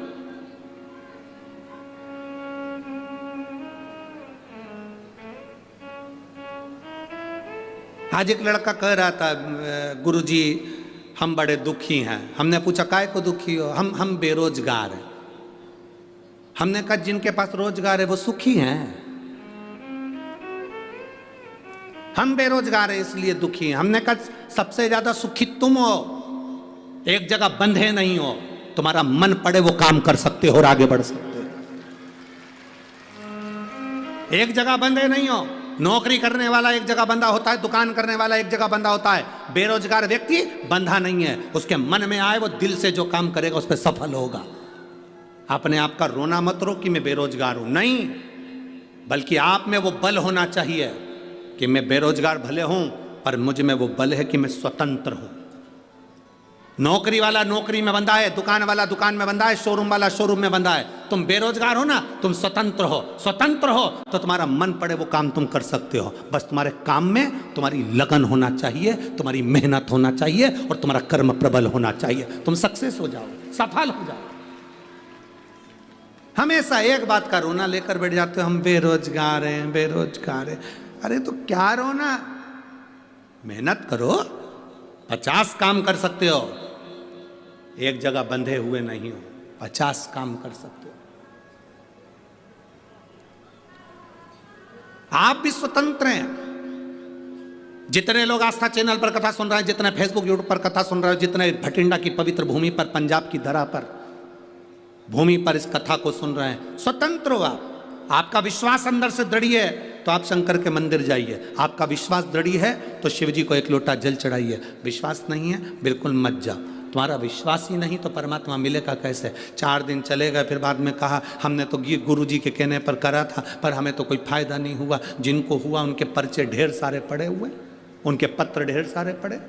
आज एक लड़का कह रहा था, गुरुजी हम बड़े दुखी हैं। हमने पूछा काय को दुखी हो? हम बेरोजगार हैं। हमने कहा जिनके पास रोजगार है वो सुखी हैं, हम बेरोजगार हैं इसलिए दुखी हैं। हमने कहा सबसे ज्यादा सुखी तुम हो, एक जगह बंधे नहीं हो, तुम्हारा मन पड़े वो काम कर सकते हो और आगे बढ़ सकते हो। एक जगह बंधे नहीं हो। नौकरी करने वाला एक जगह बंधा होता है, दुकान करने वाला एक जगह बंधा होता है। बेरोजगार व्यक्ति बंधा नहीं है, उसके मन में आए वो दिल से जो काम करेगा उस पर सफल होगा। अपने आप का रोना मत रो कि मैं बेरोजगार हूं, नहीं, बल्कि आप में वो बल होना चाहिए कि मैं बेरोजगार भले हूं पर मुझ में वो बल है कि मैं स्वतंत्र हूं। नौकरी वाला नौकरी में बंधा है, दुकान वाला दुकान में बंधा है, शोरूम वाला शोरूम में बंधा है। तुम बेरोजगार हो ना, तुम स्वतंत्र हो। स्वतंत्र हो तो तुम्हारा मन पड़े वो काम तुम कर सकते हो। बस तुम्हारे काम में तुम्हारी लगन होना चाहिए, तुम्हारी मेहनत होना चाहिए और तुम्हारा कर्म प्रबल होना चाहिए। तुम सक्सेस हो जाओ, सफल हो जाओ। हमेशा एक बात का रोना लेकर बैठ जाते हो, हम बेरोजगार हैं, बेरोजगार हैं। अरे तो क्या रोना, मेहनत करो, 50 काम कर सकते हो। एक जगह बंधे हुए नहीं हो, 50 काम कर सकते हो। आप भी स्वतंत्र हैं। जितने लोग आस्था चैनल पर कथा सुन रहे हैं, जितने फेसबुक यूट्यूब पर कथा सुन रहे हो, जितने भटिंडा की पवित्र भूमि पर, पंजाब की धरा पर, भूमि पर इस कथा को सुन रहे हैं, स्वतंत्र हो आप। आपका विश्वास अंदर से दृढ़ है तो आप शंकर के मंदिर जाइए। आपका विश्वास दृढ़ है तो शिव जी को एक लोटा जल चढ़ाइए। विश्वास नहीं है, बिल्कुल मत जाओ। तुम्हारा विश्वास ही नहीं तो परमात्मा मिलेगा कैसे? 4 दिन चलेगा, फिर बाद में कहा हमने तो गुरु जी के कहने पर करा था, पर हमें तो कोई फायदा नहीं हुआ। जिनको हुआ उनके पर्चे ढेर सारे पड़े हुए, उनके पत्र ढेर सारे पड़े।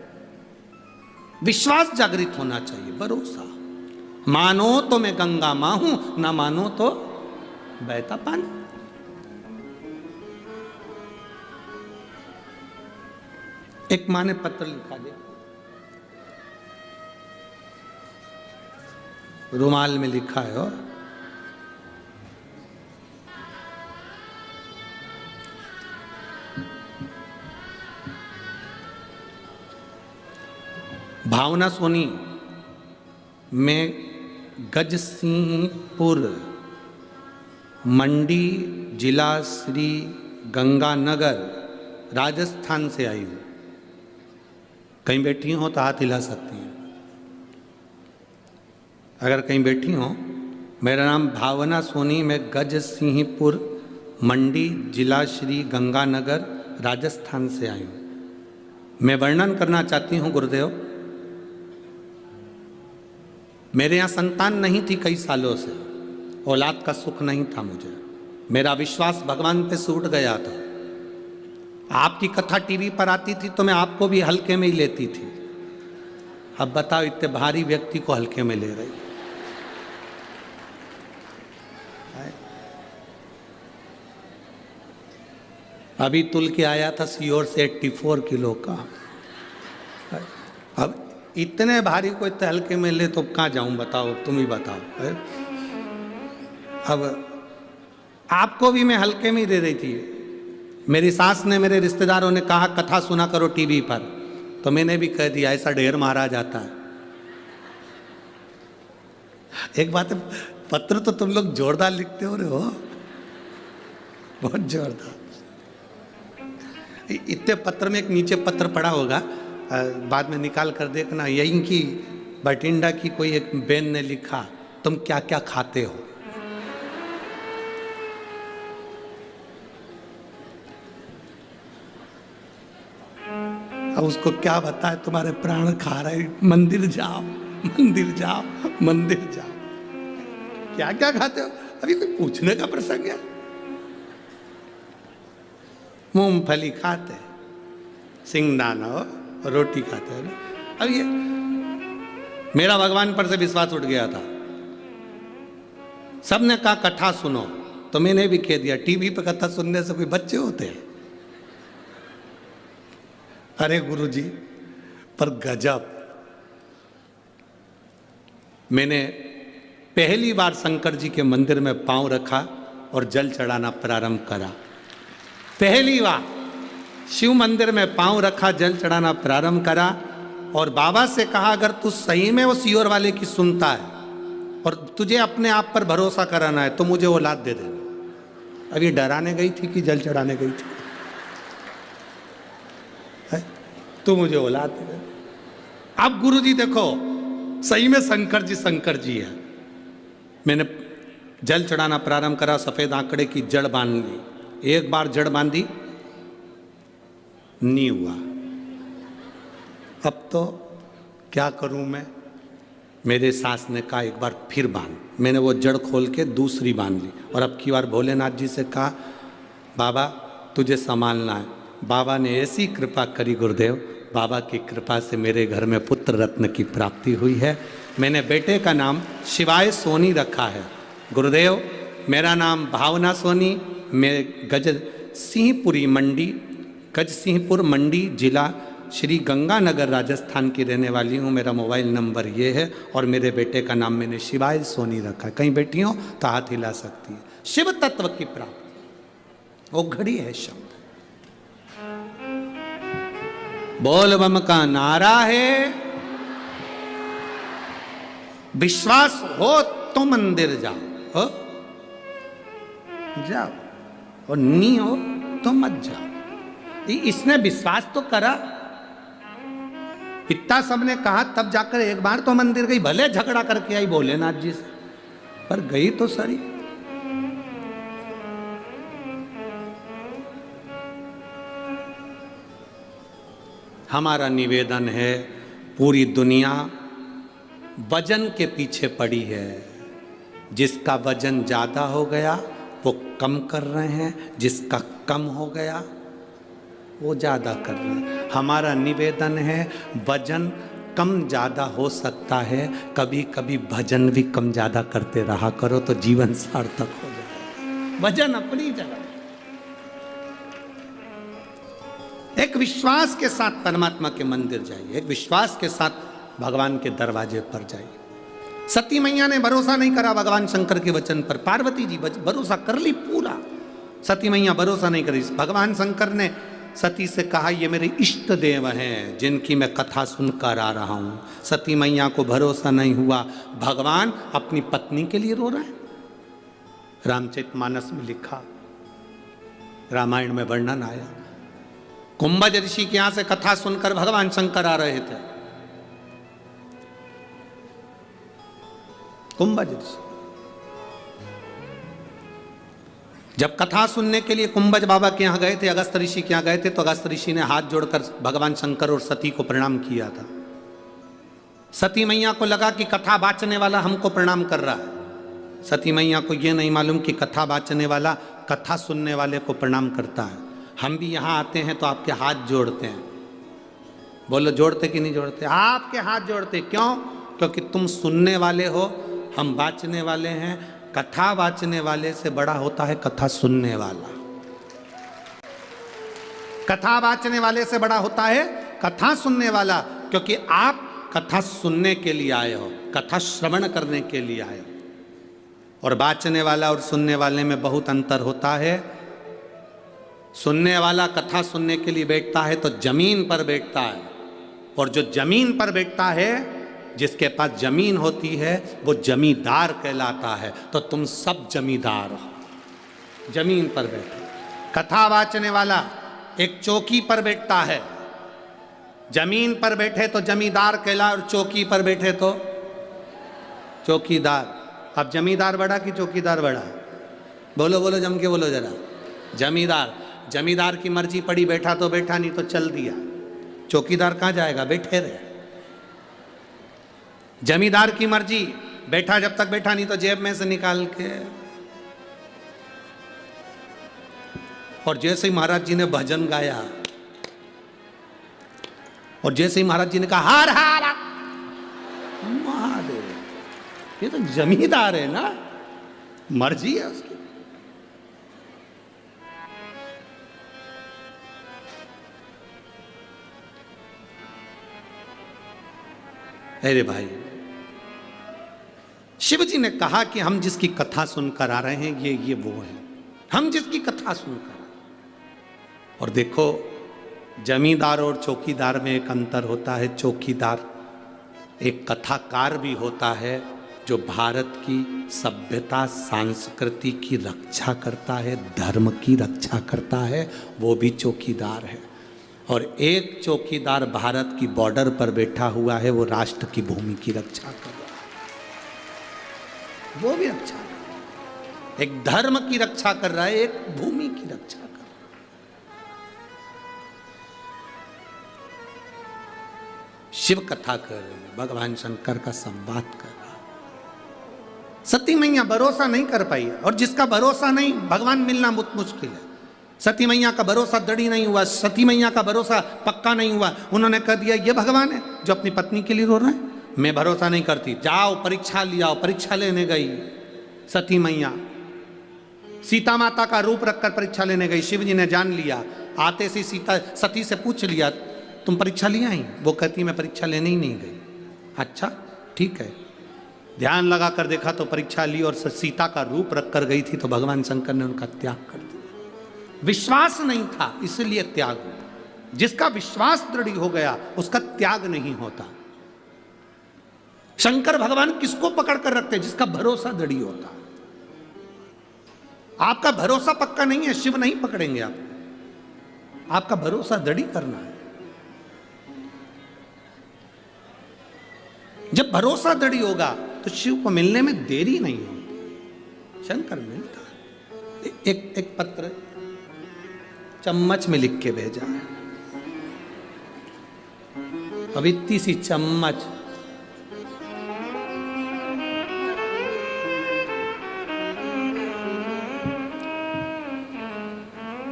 विश्वास जागृत होना चाहिए, भरोसा। मानो तो मैं गंगा मां हूं, ना मानो तो बहता पानी। एक मां ने पत्र लिखा, दे रुमाल में लिखा है, और भावना सोनी में गजसिंहपुर मंडी जिला श्री गंगानगर राजस्थान से आई हूँ। कहीं बैठी हो तो हाथ हिला सकती हैं अगर कहीं बैठी हो। मेरा नाम भावना सोनी, मैं गजसिंहपुर मंडी जिला श्री गंगानगर राजस्थान से आई हूँ। मैं वर्णन करना चाहती हूँ गुरुदेव, मेरे यहाँ संतान नहीं थी कई सालों से, औलाद का सुख नहीं था मुझे। मेरा विश्वास भगवान पे से उठ गया था। आपकी कथा टीवी पर आती थी तो मैं आपको भी हल्के में ही लेती थी। अब बताओ, इतने भारी व्यक्ति को हल्के में ले रही। अभी तुल के आया था सीहोर से 84 किलो का। अब इतने भारी को इतने हल्के में ले तो कहाँ जाऊं, बताओ, तुम ही बताओ। अब आपको भी मैं हल्के में ही दे रही थी। मेरी सास ने, मेरे रिश्तेदारों ने कहा कथा सुना करो टीवी पर, तो मैंने भी कह दिया, ऐसा ढेर मारा जाता है। एक बात है, पत्र तो तुम लोग जोरदार लिखते हो रहे हो, बहुत जोरदार। इतने पत्र में एक नीचे पत्र पड़ा होगा, बाद में निकाल कर देखना। यहीं की बठिंडा की कोई एक बहन ने लिखा, तुम क्या क्या खाते हो। अब उसको क्या बताए, तुम्हारे प्राण खा रहे, मंदिर जाओ, मंदिर जाओ, मंदिर जाओ। क्या क्या खाते हो, अभी कोई पूछने का प्रसंग है? मूंगफली खाते, सिंगदाना हो, रोटी खाते हैं। अब ये मेरा भगवान पर से विश्वास उठ गया था। सबने कहा कथा सुनो, तो मैंने भी कह दिया, टीवी पे कथा सुनने से कोई बच्चे होते हैं? अरे गुरुजी, पर गजब। मैंने पहली बार शंकर जी के मंदिर में पांव रखा और जल चढ़ाना प्रारंभ करा। पहली बार शिव मंदिर में पांव रखा, जल चढ़ाना प्रारंभ करा और बाबा से कहा, अगर तू सही में वो सीहोर वाले की सुनता है और तुझे अपने आप पर भरोसा कराना है तो मुझे औलाद दे देना। अभी डराने गई थी कि जल चढ़ाने गई थी? तो मुझे औलाद दे देना। अब गुरुजी देखो, सही में शंकर जी है। मैंने जल चढ़ाना प्रारंभ करा, सफेद आंकड़े की जड़ बांध ली। एक बार जड़ बांधी, नहीं हुआ। अब तो क्या करूं मैं? मेरे सास ने कहा एक बार फिर बांध। मैंने वो जड़ खोल के दूसरी बांध ली और अब की बार भोलेनाथ जी से कहा, बाबा तुझे संभालना है। बाबा ने ऐसी कृपा करी गुरुदेव, बाबा की कृपा से मेरे घर में पुत्र रत्न की प्राप्ति हुई है। मैंने बेटे का नाम शिवाय सोनी रखा है। गुरुदेव, मेरा नाम भावना सोनी, मैं गजसिंहपुर मंडी जिला श्री गंगानगर राजस्थान की रहने वाली हूँ। मेरा मोबाइल नंबर ये है और मेरे बेटे का नाम मैंने शिवाय सोनी रखा है। कहीं बेटी हो तो हाथ हिला सकती है। शिव तत्व की प्राप्ति वो घड़ी है शब्द। बोल बम का नारा है। विश्वास हो तो मंदिर जाओ, हो जाओ, और नहीं हो तो मत जाओ। इसने विश्वास तो करा, इतना सबने कहा, तब जाकर एक बार तो मंदिर गई। भले झगड़ा करके आई भोलेनाथ जी से, पर गई तो सही। हमारा निवेदन है, पूरी दुनिया वजन के पीछे पड़ी है। जिसका वजन ज्यादा हो गया वो कम कर रहे हैं, जिसका कम हो गया वो ज्यादा कर रहे हैं। हमारा निवेदन है, वजन कम ज्यादा हो सकता है, कभी कभी भजन भी कम ज्यादा करते रहा करो तो जीवन सार्थक हो जाए। वजन अपनी जगह, एक विश्वास के साथ परमात्मा के मंदिर जाइए, एक विश्वास के साथ भगवान के दरवाजे पर जाइए। सती मैया ने भरोसा नहीं करा भगवान शंकर के वचन पर, पार्वती जी भरोसा कर ली पूरा, सती मैया भरोसा नहीं करी। भगवान शंकर ने सती से कहा, ये मेरे इष्ट देव हैं जिनकी मैं कथा सुनकर आ रहा हूं। सती मैया को भरोसा नहीं हुआ, भगवान अपनी पत्नी के लिए रो रहे हैं। रामचरितमानस में लिखा, रामायण में वर्णन आया, कुंभज ऋषि के यहां से कथा सुनकर भगवान शंकर आ रहे थे। कुंभज ऋषि जब कथा सुनने के लिए कुंभज बाबा के यहाँ गए थे, अगस्त ऋषि के यहाँ गए थे, तो अगस्त ऋषि ने हाथ जोड़कर भगवान शंकर और सती को प्रणाम किया था। सती मैया को लगा कि कथा बाचने वाला हमको प्रणाम कर रहा है। सती मैया को यह नहीं मालूम कि कथा बाचने वाला कथा सुनने वाले को प्रणाम करता है। हम भी यहाँ आते हैं तो आपके हाथ जोड़ते हैं। बोलो, जोड़ते कि नहीं जोड़ते? आपके हाथ जोड़ते। क्यों? क्योंकि तुम सुनने वाले हो, हम बाचने वाले हैं। कथा वाचने वाले से बड़ा होता है कथा सुनने वाला। कथा वाचने वाले से बड़ा होता है कथा सुनने वाला, क्योंकि आप कथा सुनने के लिए आए हो, कथा श्रवण करने के लिए आए हो। और वाचने वाला और सुनने वाले में बहुत अंतर होता है। सुनने वाला कथा सुनने के लिए बैठता है तो जमीन पर बैठता है, और जो जमीन पर बैठता है, जिसके पास जमीन होती है, वो जमींदार कहलाता है। तो तुम सब जमींदार हो, जमीन पर बैठे। कथा वाचने वाला एक चौकी पर बैठता है, जमीन पर बैठे तो जमींदार कहला, और चौकी पर बैठे तो चौकीदार। अब जमींदार बड़ा कि चौकीदार बड़ा? बोलो बोलो, जम के बोलो जरा। जमींदार। जमींदार की मर्जी पड़ी, बैठा तो बैठा, नहीं तो चल दिया। चौकीदार कहाँ जाएगा? बैठे रहे। जमींदार की मर्जी, बैठा जब तक बैठा, नहीं तो जेब में से निकाल के। और जैसे ही महाराज जी ने भजन गाया, और जैसे ही महाराज जी ने कहा हार हार महादेव, ये तो जमींदार है ना, मर्जी है उसकी। अरे भाई, शिव जी ने कहा कि हम जिसकी कथा सुनकर आ रहे हैं, ये वो है, हम जिसकी कथा सुनकर। और देखो, जमींदार और चौकीदार में एक अंतर होता है। चौकीदार एक कथाकार भी होता है, जो भारत की सभ्यता संस्कृति की रक्षा करता है, धर्म की रक्षा करता है, वो भी चौकीदार है। और एक चौकीदार भारत की बॉर्डर पर बैठा हुआ है, वो राष्ट्र की भूमि की रक्षा कर रहा है, वो भी रक्षा कर रहा है। एक धर्म की रक्षा कर रहा है, एक भूमि की रक्षा कर रहा है। शिव कथा कर रहे हैं, भगवान शंकर का संवाद कर रहा है। सती मैया भरोसा नहीं कर पाई, और जिसका भरोसा नहीं, भगवान मिलना बहुत मुश्किल है। सती मैया का भरोसा दृढ़ नहीं हुआ, सती मैया का भरोसा पक्का नहीं हुआ। उन्होंने कह दिया ये भगवान है जो अपनी पत्नी के लिए रो रहा है, मैं भरोसा नहीं करती, जाओ परीक्षा लियाओ। परीक्षा लेने गई सती मैया, सीता माता का रूप रखकर परीक्षा लेने गई। शिव जी ने जान लिया, आते से सीता सती से पूछ लिया तुम परीक्षा लिया ही? वो कहती मैं परीक्षा लेने ही नहीं गई। अच्छा ठीक है, ध्यान लगा कर देखा तो परीक्षा ली और सीता का रूप रख कर गई थी, तो भगवान शंकर ने उनका त्याग कर दिया। विश्वास नहीं था इसलिए त्याग हुआ। जिसका विश्वास दृढ़ हो गया उसका त्याग नहीं होता। शंकर भगवान किसको पकड़ कर रखते? जिसका भरोसा दृढ़ होता। आपका भरोसा पक्का नहीं है, शिव नहीं पकड़ेंगे आपका भरोसा दृढ़ करना है। जब भरोसा दृढ़ होगा तो शिव को मिलने में देरी नहीं होती, शंकर मिलता है। एक पत्र चम्मच में लिख के भेजा है, अब इतनी सी चम्मच,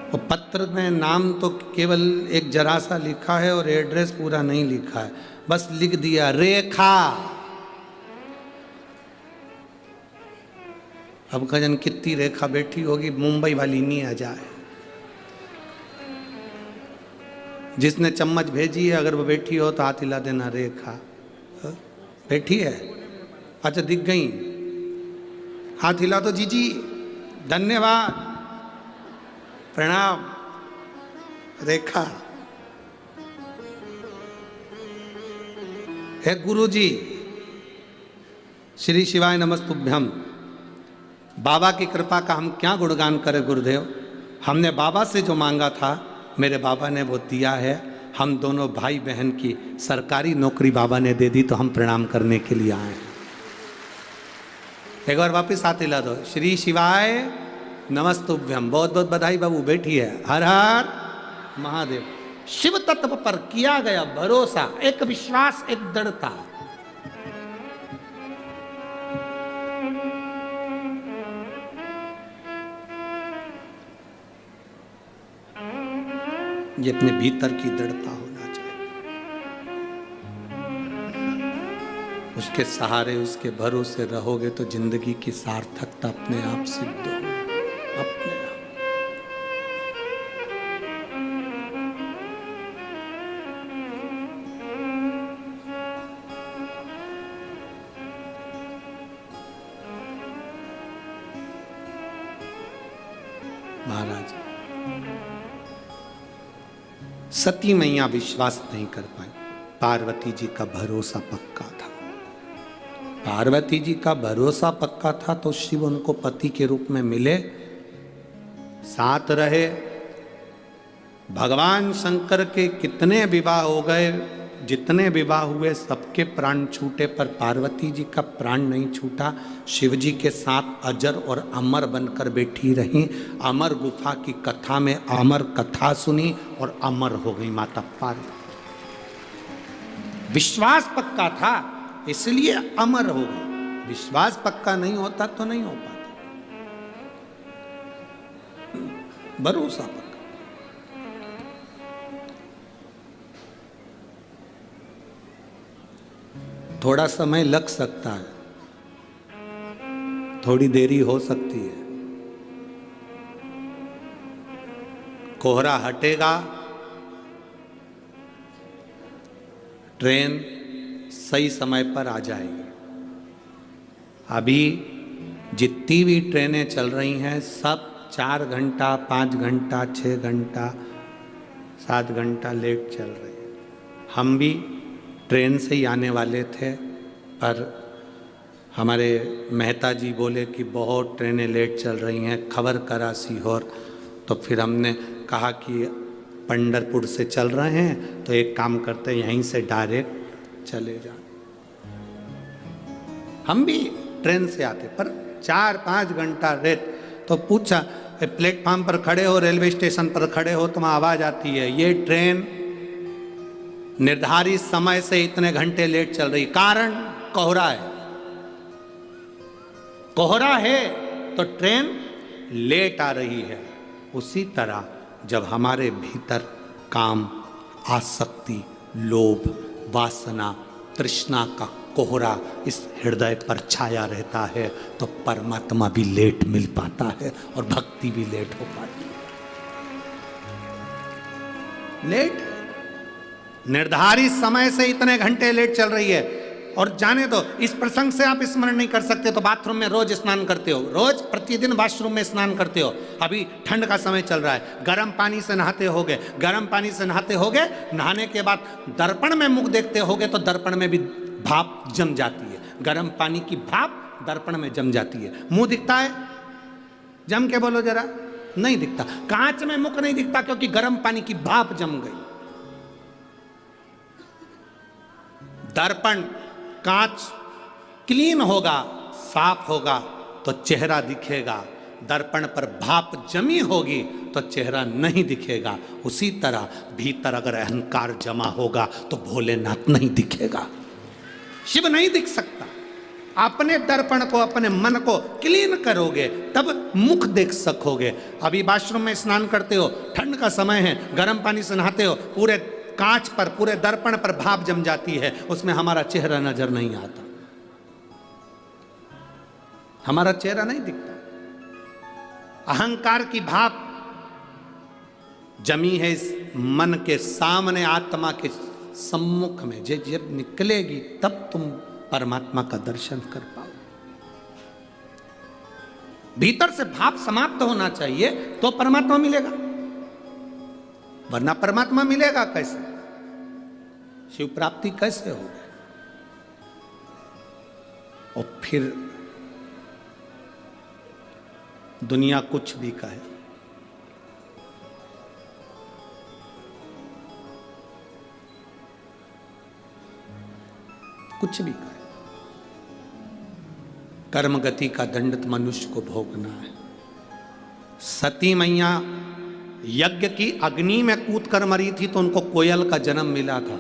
और पत्र में नाम तो केवल एक जरा सा लिखा है और एड्रेस पूरा नहीं लिखा है, बस लिख दिया रेखा। अब खजन कितनी रेखा बैठी होगी, मुंबई वाली नहीं आ जाए। जिसने चम्मच भेजी है अगर वो बैठी हो तो हाथ हिला देना, रेखा बैठी है? अच्छा दिख गई, हाथ हिला दो। जीजी धन्यवाद, प्रणाम। रेखा है गुरुजी, श्री शिवाय नमस्तुभ्यम। बाबा की कृपा का हम क्या गुणगान करें गुरुदेव, हमने बाबा से जो मांगा था मेरे बाबा ने वो दिया है। हम दोनों भाई बहन की सरकारी नौकरी बाबा ने दे दी, तो हम प्रणाम करने के लिए आए हैं। एक बार वापस हाथ हिला दो, श्री शिवाय नमस्तुभ्यम। बहुत बहुत बधाई बाबू, बैठी है। हर हर महादेव। शिव तत्व पर किया गया भरोसा, एक विश्वास, एक दृढ़ता। ये अपने भीतर की दृढ़ता होना चाहिए। उसके सहारे, उसके भरोसे रहोगे तो जिंदगी की सार्थकता अपने आप सिद्ध हो, अपने आप। महाराज सती मैया विश्वास नहीं कर पाई, पार्वती जी का भरोसा पक्का था। पार्वती जी का भरोसा पक्का था तो शिव उनको पति के रूप में मिले, साथ रहे। भगवान शंकर के कितने विवाह हो गए, जितने विवाह हुए सबके प्राण छूटे, पर पार्वती जी का प्राण नहीं छूटा। शिव जी के साथ अजर और अमर बनकर बैठी रहीं। अमर गुफा की कथा में अमर कथा सुनी और अमर हो गई माता पार्वती। विश्वास पक्का था इसलिए अमर हो गई। विश्वास पक्का नहीं होता तो नहीं हो पाता। भरोसा पक्का। थोड़ा समय लग सकता है, थोड़ी देरी हो सकती है, कोहरा हटेगा, ट्रेन सही समय पर आ जाएगी। अभी जितनी भी ट्रेनें चल रही हैं सब 4 घंटा, 5 घंटा, 6 घंटा, 7 घंटा लेट चल रही है। हम भी ट्रेन से ही आने वाले थे, पर हमारे मेहता जी बोले कि बहुत ट्रेनें लेट चल रही हैं, खबर करा सीहोर। तो फिर हमने कहा कि पंढरपुर से चल रहे हैं तो एक काम करते हैं यहीं से डायरेक्ट चले जाए। हम भी ट्रेन से आते, पर 4-5 घंटा लेट। तो पूछा प्लेटफार्म पर खड़े हो, रेलवे स्टेशन पर खड़े हो तो वहाँ आवाज़ आती है ये ट्रेन निर्धारित समय से इतने घंटे लेट चल रही। कारण कोहरा है। कोहरा है तो ट्रेन लेट आ रही है। उसी तरह जब हमारे भीतर काम, आसक्ति, लोभ, वासना, तृष्णा का कोहरा इस हृदय पर छाया रहता है तो परमात्मा भी लेट मिल पाता है और भक्ति भी लेट हो पाती है। लेट, निर्धारित समय से इतने घंटे लेट चल रही है। और जाने दो, इस प्रसंग से आप स्मरण नहीं कर सकते तो बाथरूम में रोज स्नान करते हो, रोज प्रतिदिन वॉशरूम में स्नान करते हो। अभी ठंड का समय चल रहा है, गर्म पानी से नहाते होगे, गर्म पानी से नहाते होगे, नहाने के बाद दर्पण में मुख देखते होगे तो दर्पण में भी भाप जम जाती है, गर्म पानी की भाप दर्पण में जम जाती है। मुंह दिखता है? जम के बोलो जरा। नहीं दिखता। कांच में मुख नहीं दिखता क्योंकि गर्म पानी की भाप जम गई। दर्पण, कांच क्लीन होगा, साफ होगा तो चेहरा दिखेगा, दर्पण पर भाप जमी होगी तो चेहरा नहीं दिखेगा। उसी तरह भीतर अगर अहंकार जमा होगा तो भोलेनाथ नहीं दिखेगा, शिव नहीं दिख सकता। अपने दर्पण को, अपने मन को क्लीन करोगे तब मुख देख सकोगे। अभी वॉशरूम में स्नान करते हो, ठंड का समय है, गर्म पानी से नहाते हो, पूरे कांच पर, पूरे दर्पण पर भाप जम जाती है, उसमें हमारा चेहरा नजर नहीं आता, हमारा चेहरा नहीं दिखता। अहंकार की भाप जमी है इस मन के सामने, आत्मा के सम्मुख में। जब निकलेगी तब तुम परमात्मा का दर्शन कर पाओ। भीतर से भाप समाप्त होना चाहिए तो परमात्मा मिलेगा, वरना परमात्मा मिलेगा कैसे? शिव प्राप्ति कैसे होगी? और फिर दुनिया कुछ भी कहे, कुछ भी कहे, कर्म गति का दंड मनुष्य को भोगना है। सती मैया यज्ञ की अग्नि में कूद कर मरी थी तो उनको कोयल का जन्म मिला था।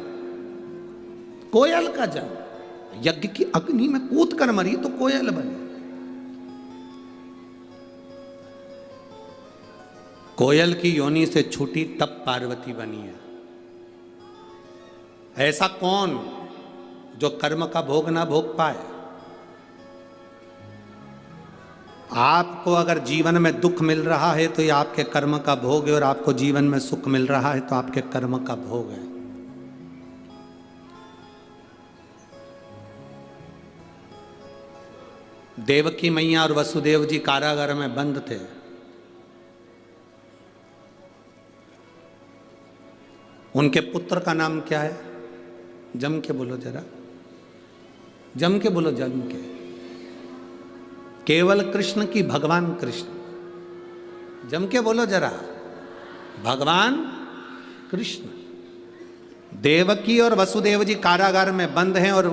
कोयल का जन्म, यज्ञ की अग्नि में कूद कर मरी तो कोयल बनी। कोयल की योनि से छूटी तब पार्वती बनी है। ऐसा कौन जो कर्म का भोग ना भोग पाए? आपको अगर जीवन में दुख मिल रहा है तो ये आपके कर्म का भोग है, और आपको जीवन में सुख मिल रहा है तो आपके कर्म का भोग है। देवकी मैया और वसुदेव जी कारागार में बंद थे। उनके पुत्र का नाम क्या है? जम के बोलो जरा, जम के बोलो, जम के। केवल कृष्ण की भगवान कृष्ण, जम के बोलो जरा, भगवान कृष्ण। देवकी और वसुदेव जी कारागार में बंद हैं और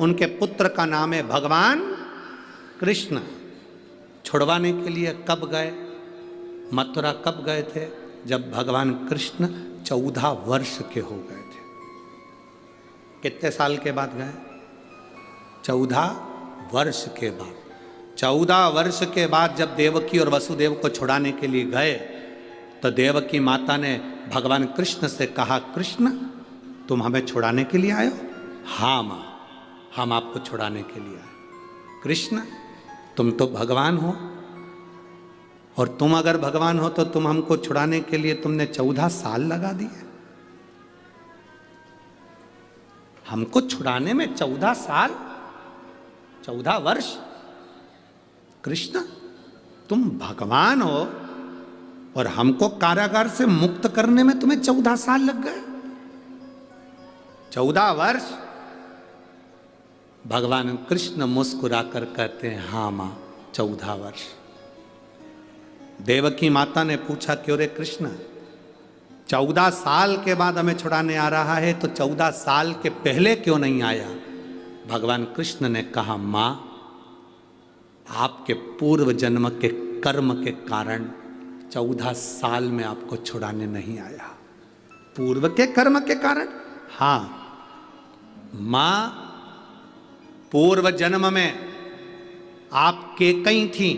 उनके पुत्र का नाम है भगवान कृष्ण। छुड़वाने के लिए कब गए? मथुरा कब गए थे? जब भगवान कृष्ण 14 वर्ष के हो गए थे। कितने साल के बाद गए? 14 वर्ष के बाद। 14 वर्ष के बाद जब देवकी और वसुदेव को छुड़ाने के लिए गए तो देवकी माता ने भगवान कृष्ण से कहा, कृष्ण तुम हमें छुड़ाने के लिए आए हो? हाँ माँ, हम आपको छुड़ाने के लिए आए। कृष्ण तुम तो भगवान हो, और तुम अगर भगवान हो तो तुम हमको छुड़ाने के लिए तुमने 14 साल लगा दिए। हमको छुड़ाने में 14 साल, 14 वर्ष। कृष्ण तुम भगवान हो और हमको कारागार से मुक्त करने में तुम्हें 14 साल लग गए? 14 वर्ष। भगवान कृष्ण मुस्कुराकर कहते हैं, हाँ मां 14 वर्ष। देवकी माता ने पूछा, क्यों रे कृष्ण, 14 साल के बाद हमें छुड़ाने आ रहा है तो 14 साल के पहले क्यों नहीं आया? भगवान कृष्ण ने कहा, मां आपके पूर्व जन्म के कर्म के कारण 14 साल में आपको छुड़ाने नहीं आया। पूर्व के कर्म के कारण? हाँ मां, पूर्व जन्म में आप केकई थी,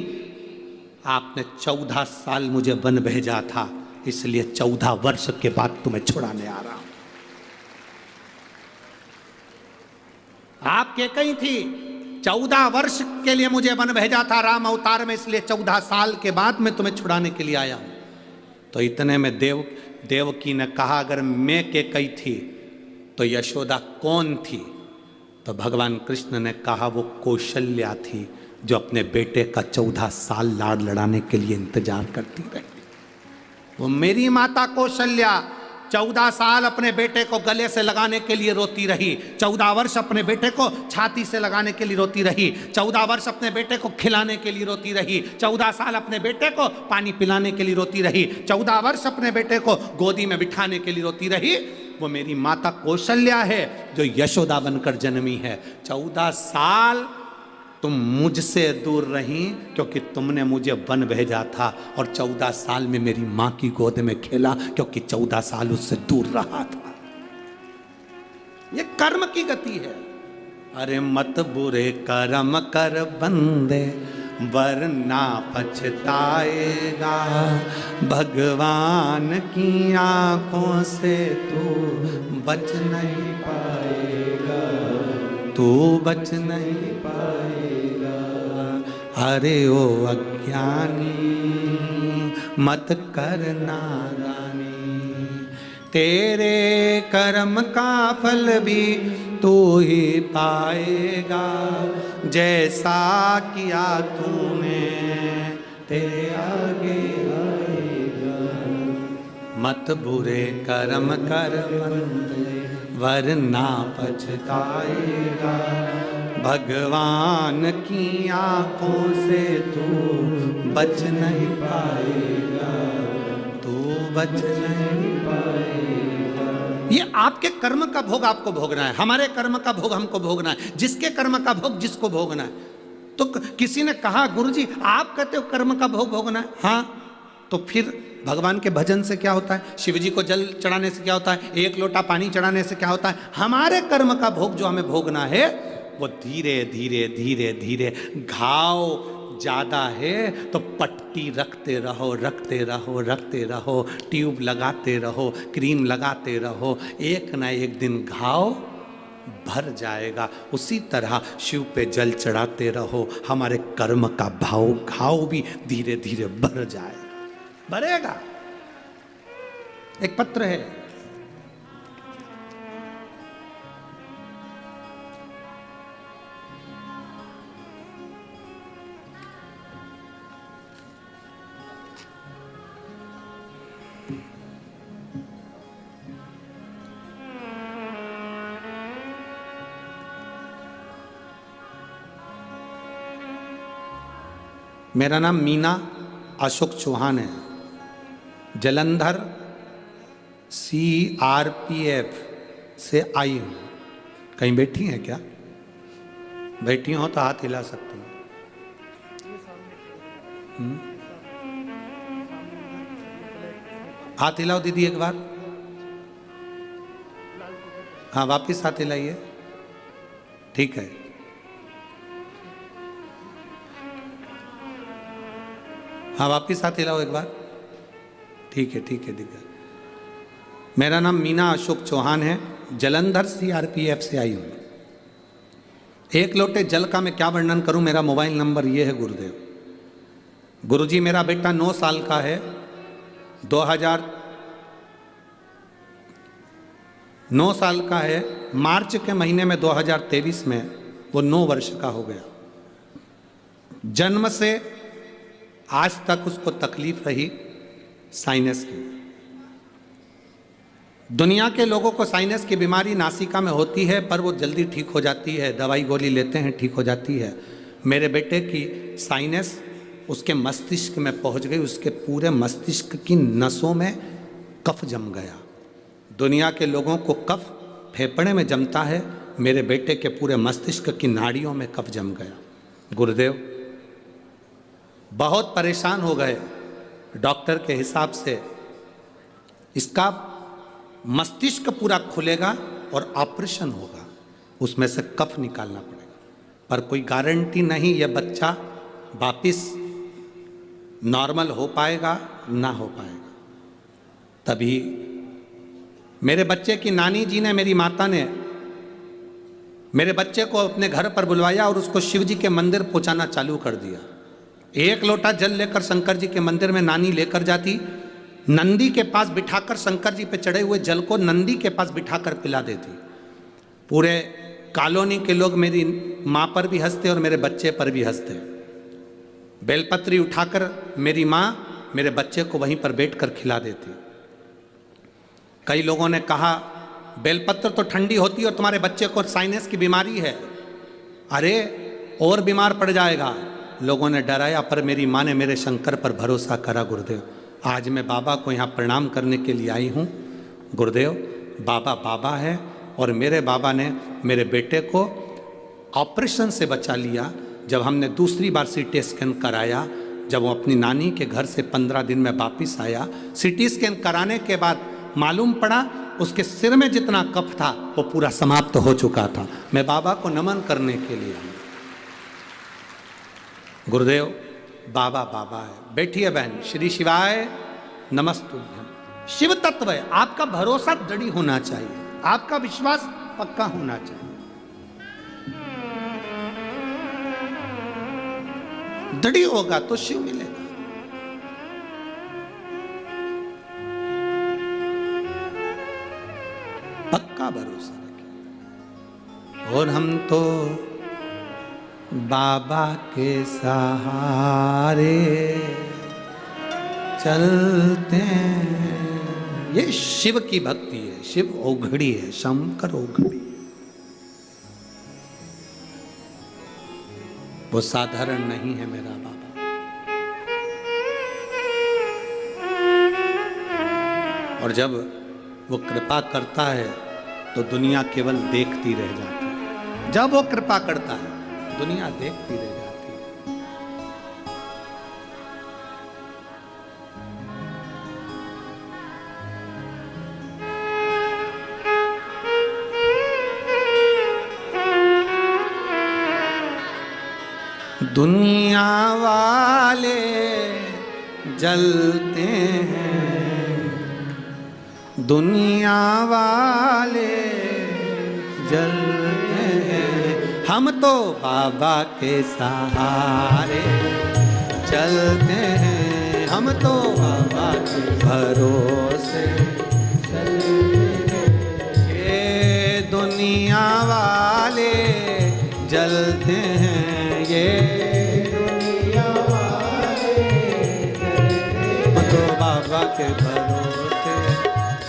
आपने 14 साल मुझे वन भेजा था, इसलिए 14 वर्ष के बाद तुम्हें छुड़ाने आ रहा हूं। आप के कहीं थी, 14 वर्ष के लिए मुझे वन भेजा था राम अवतार में, इसलिए 14 साल के बाद मैं तुम्हें छुड़ाने के लिए आया हूं। तो इतने में देवकी ने कहा, अगर मैं के कई थी तो यशोदा कौन थी? तो भगवान कृष्ण ने कहा, वो कौशल्या थी, जो अपने बेटे का 14 साल लाड लड़ाने के लिए इंतजार करती रही। वो मेरी माता कौशल्या 14 साल अपने बेटे को गले से लगाने के लिए रोती रही, 14 वर्ष अपने बेटे को छाती से लगाने के लिए रोती रही, 14 वर्ष अपने बेटे को खिलाने के लिए रोती रही, 14 साल अपने बेटे को पानी पिलाने के लिए रोती रही, 14 वर्ष अपने बेटे को गोदी में बिठाने के लिए रोती रही। वो मेरी माता कौशल्या है, जो यशोदा बनकर जन्मी है। 14 साल तुम मुझसे दूर रही क्योंकि तुमने मुझे वन भेजा था, और 14 साल में मेरी मां की गोद में खेला क्योंकि 14 साल उससे दूर रहा था। ये कर्म की गति है। अरे मत बुरे कर्म कर बंदे, वरना पछताएगा, भगवान की आंखों से तू बच नहीं पाएगा, तू बच नहीं पाएगा। अरे ओ अज्ञानी मत कर नादानी, तेरे कर्म का फल भी तू ही पाएगा, जैसा किया तूने तेरे आगे आएगा। मत बुरे कर्म कर बंदे, वरना पछताएगा, भगवान की आंखों से तू बच नहीं पाएगा, तू बच नहीं पाएगा। ये आपके कर्म का भोग आपको भोगना है, हमारे कर्म का भोग हमको भोगना है, जिसके कर्म का भोग जिसको भोगना है। तो किसी ने कहा, गुरुजी आप कहते हो कर्म का भोग भोगना है, हाँ, तो फिर भगवान के भजन से क्या होता है, शिव जी को जल चढ़ाने से क्या होता है, एक लोटा पानी चढ़ाने से क्या होता है? हमारे कर्म का भोग जो हमें भोगना है वो धीरे धीरे धीरे धीरे, घाव ज़्यादा है तो पट्टी रखते रहो रखते रहो रखते रहो, ट्यूब लगाते रहो, क्रीम लगाते रहो, एक ना एक दिन घाव भर जाएगा। उसी तरह शिव पे जल चढ़ाते रहो, हमारे कर्म का घाव भी धीरे धीरे भर जाएगा, भरेगा। एक पत्र है, मेरा नाम मीना अशोक चौहान है, जलंधर CRPF से आई हूँ। कहीं बैठी हैं क्या? बैठी हो तो हाथ हिला सकती हैं। हाथ हिलाओ दीदी एक बार। हाँ, वापिस हाथ हिलाइए। ठीक है, हाँ वापिस हाथ हिलाओ एक बार। ठीक है ठीक है, दिख गया। मेरा नाम मीना अशोक चौहान है, जलंधर CRPF से आई हूँ। एक लोटे जल का मैं क्या वर्णन करूँ, मेरा मोबाइल नंबर ये है गुरुदेव। गुरुजी मेरा बेटा 9 साल का है, 9 साल का है, मार्च के महीने में 2023 में वो 9 वर्ष का हो गया। जन्म से आज तक उसको तकलीफ रही साइनस की। दुनिया के लोगों को साइनस की बीमारी नासिका में होती है, पर वो जल्दी ठीक हो जाती है, दवाई गोली लेते हैं ठीक हो जाती है। मेरे बेटे की साइनस उसके मस्तिष्क में पहुंच गई, उसके पूरे मस्तिष्क की नसों में कफ जम गया। दुनिया के लोगों को कफ फेफड़े में जमता है, मेरे बेटे के पूरे मस्तिष्क की नाड़ियों में कफ जम गया। गुरुदेव बहुत परेशान हो गए। डॉक्टर के हिसाब से इसका मस्तिष्क पूरा खुलेगा और ऑपरेशन होगा, उसमें से कफ निकालना पड़ेगा, पर कोई गारंटी नहीं यह बच्चा वापिस नॉर्मल हो पाएगा ना हो पाएगा। तभी मेरे बच्चे की नानी जी ने, मेरी माता ने मेरे बच्चे को अपने घर पर बुलवाया और उसको शिव जी के मंदिर पहुंचाना चालू कर दिया। एक लोटा जल लेकर शंकर जी के मंदिर में नानी लेकर जाती, नंदी के पास बिठाकर शंकर जी पे चढ़े हुए जल को नंदी के पास बिठाकर पिला देती। पूरे कॉलोनी के लोग मेरी माँ पर भी हंसते और मेरे बच्चे पर भी हंसते। बेलपत्री उठाकर मेरी माँ मेरे बच्चे को वहीं पर बैठकर खिला देती। कई लोगों ने कहा बेलपत्र तो ठंडी होती है और तुम्हारे बच्चे को साइनस की बीमारी है, अरे और बीमार पड़ जाएगा। लोगों ने डराया, पर मेरी माँ ने मेरे शंकर पर भरोसा करा। गुरुदेव, आज मैं बाबा को यहाँ प्रणाम करने के लिए आई हूँ। गुरुदेव, बाबा बाबा है और मेरे बाबा ने मेरे बेटे को ऑपरेशन से बचा लिया। जब हमने दूसरी बार सीटी स्कैन कराया, जब वो अपनी नानी के घर से 15 दिन में वापिस आया, सीटी स्कैन कराने के बाद मालूम पड़ा उसके सिर में जितना कफ था वो पूरा समाप्त हो चुका था। मैं बाबा को नमन करने के लिए आई। गुरुदेव, बाबा बाबा है। बैठिए बहन। श्री शिवाय नमस्तुभ्यम। शिव तत्व है, आपका भरोसा दृढ़ होना चाहिए, आपका विश्वास पक्का होना चाहिए। दृढ़ होगा तो शिव मिलेगा। पक्का भरोसा रखिए। और हम तो बाबा के सहारे चलते हैं। ये शिव की भक्ति है। शिव ओघड़ी है, शंकर ओघड़ी। वो साधारण नहीं है मेरा बाबा। और जब वो कृपा करता है तो दुनिया केवल देखती रह जाती है। जब वो कृपा करता है दुनिया देखती रह जाती है। दुनिया वाले जलते हैं, दुनिया वाले जलते हैं, हम तो बाबा के सहारे चलते हैं। हम तो बाबा के भरोसे चलते हैं। ये दुनिया वाले जलते हैं, ये दुनिया वाले जलते हैं। हम तो बाबा के भरोसे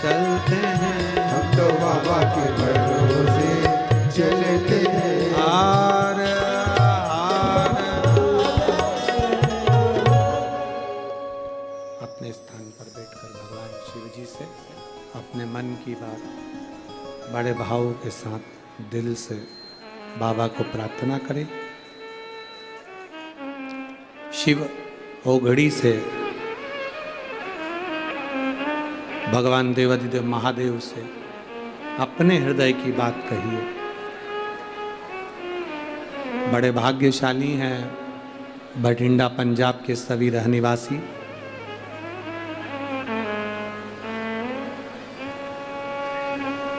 चलते हैं। हम तो बाबा के भरोसे चलते हैं। हार हार। अपने स्थान पर बैठकर भगवान शिव जी से अपने मन की बात बड़े भाव के साथ दिल से बाबा को प्रार्थना करें। शिव ओघड़ी से भगवान देवाधिदेव महादेव से अपने हृदय की बात कहिए। बड़े भाग्यशाली हैं बठिंडा पंजाब के सभी रहनिवासी।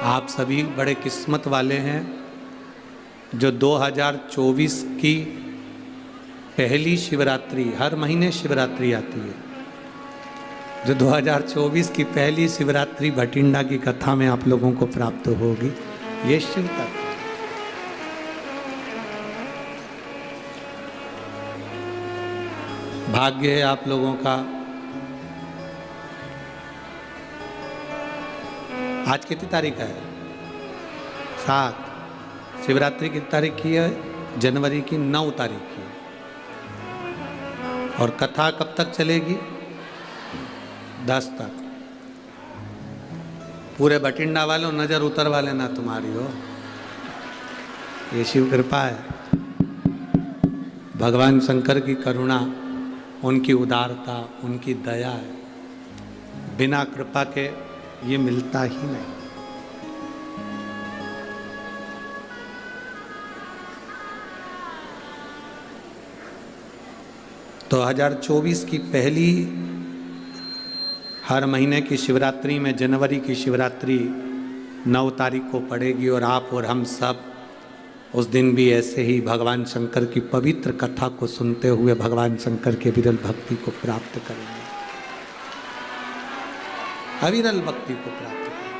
आप सभी बड़े किस्मत वाले हैं जो 2024 की पहली शिवरात्रि, हर महीने शिवरात्रि आती है, जो 2024 की पहली शिवरात्रि बठिंडा की कथा में आप लोगों को प्राप्त होगी। ये शिव तत्व। भाग्य है आप लोगों का। आज कितनी तारीख है? 7। शिवरात्रि की तारीख की है जनवरी की 9 तारीख की। और कथा कब तक चलेगी? 10 तक। पूरे बठिंडा वालों नजर उतर वाले ना तुम्हारी हो। ये शिव कृपा है, भगवान शंकर की करुणा, उनकी उदारता, उनकी दया है। बिना कृपा के ये मिलता ही नहीं। तो 2024 की पहली हर महीने की शिवरात्रि में जनवरी की शिवरात्रि 9 तारीख को पड़ेगी और आप और हम सब उस दिन भी ऐसे ही भगवान शंकर की पवित्र कथा को सुनते हुए भगवान शंकर के विरल भक्ति को प्राप्त करेंगे, अविरल भक्ति को प्राप्त करेंगे।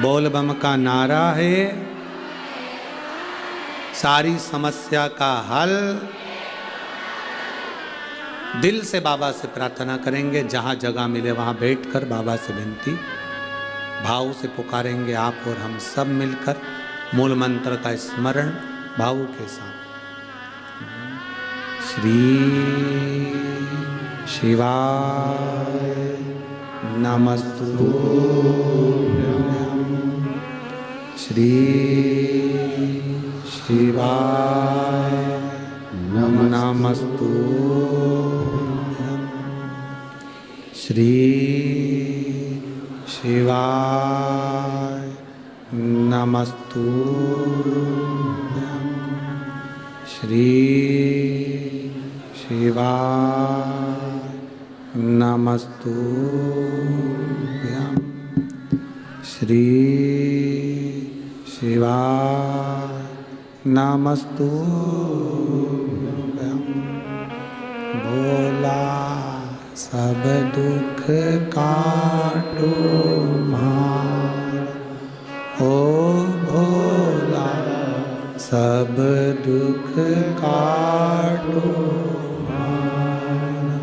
बोल बम का नारा है सारी समस्या का हल। दिल से बाबा से प्रार्थना करेंगे, जहां जगह मिले वहां बैठकर बाबा से विनती भाव से पुकारेंगे आप और हम सब मिलकर मूल मंत्र का स्मरण भाव के साथ। श्री शिवाय नमस्तुभ्यं, श्री शिवाय नमस्तुभ्यं, श्री शिवाय नमस्तुभ्यं, श्री शिवाय नमस्तुभ्यं, श्री शिवाय नमस्तुभ्यं। भोला सब दुख काटो मार, ओ भोला सब दुख काटो मार।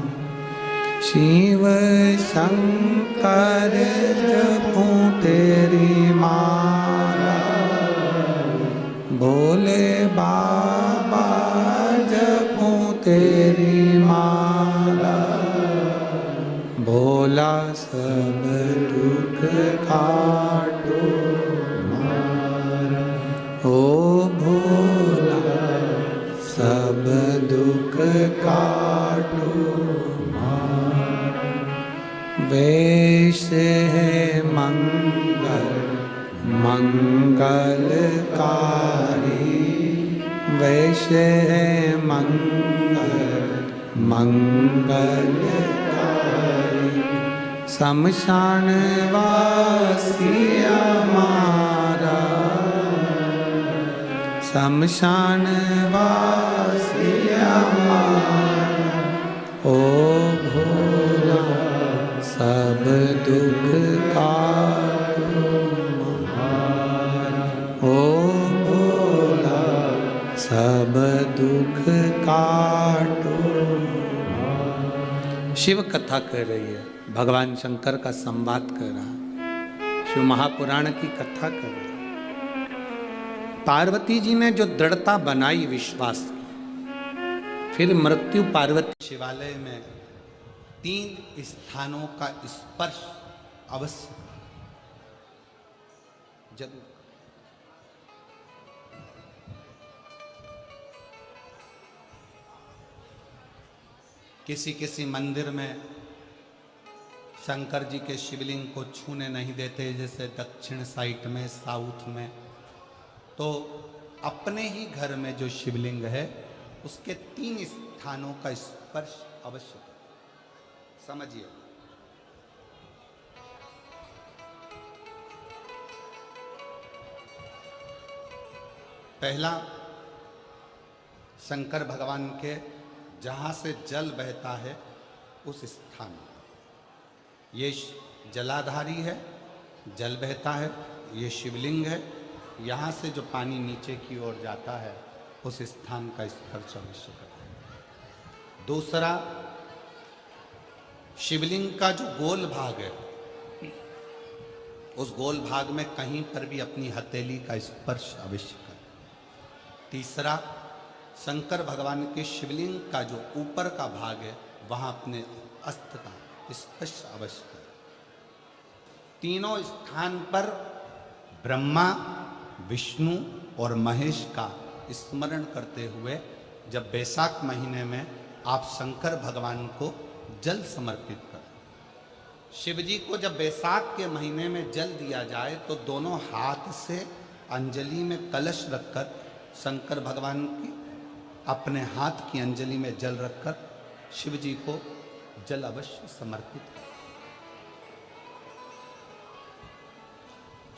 शिव शंकर जपूं तेरी माला, भोले बाबा जपूं तेरी माला। भोला सब दुख काटो मार, ओ भोला सब दुख काटो मार। वेश है मंगल मंगलकारी, वेश है मंगल मंगलकारी। शमशान वासी हमारा, शमशान वासी हमारा। ओ भोला सब दुख काटो मार, ओ भोला सब दुख काटो। शिव कथा कर रही है, भगवान शंकर का संवाद कर रहा है, शिव महापुराण की कथा कर रहा है। पार्वती जी ने जो दृढ़ता बनाई, विश्वास की, फिर मृत्यु पार्वती शिवालय में 3 स्थानों का स्पर्श अवश्य जरूर। किसी किसी मंदिर में शंकर जी के शिवलिंग को छूने नहीं देते, जैसे दक्षिण साइड में, साउथ में। तो अपने ही घर में जो शिवलिंग है उसके 3 स्थानों का स्पर्श अवश्य करें। समझिए, पहला शंकर भगवान के जहाँ से जल बहता है उस स्थान, ये जलाधारी है, जल बहता है, ये शिवलिंग है। यहाँ से जो पानी नीचे की ओर जाता है उस स्थान का स्पर्श अवश्य करें। दूसरा, शिवलिंग का जो गोल भाग है उस गोल भाग में कहीं पर भी अपनी हथेली का स्पर्श अवश्य करें। तीसरा, शंकर भगवान के शिवलिंग का जो ऊपर का भाग है वहां अपने अस्त्र का स्पर्श अवश्य करें। तीनों स्थान पर ब्रह्मा, विष्णु और महेश का स्मरण करते हुए जब वैशाख महीने में आप शंकर भगवान को जल समर्पित करें। शिव जी को जब वैशाख के महीने में जल दिया जाए तो दोनों हाथ से अंजलि में कलश रखकर शंकर भगवान की अपने हाथ की अंजलि में जल रखकर शिव जी को जल अवश्य समर्पित करें।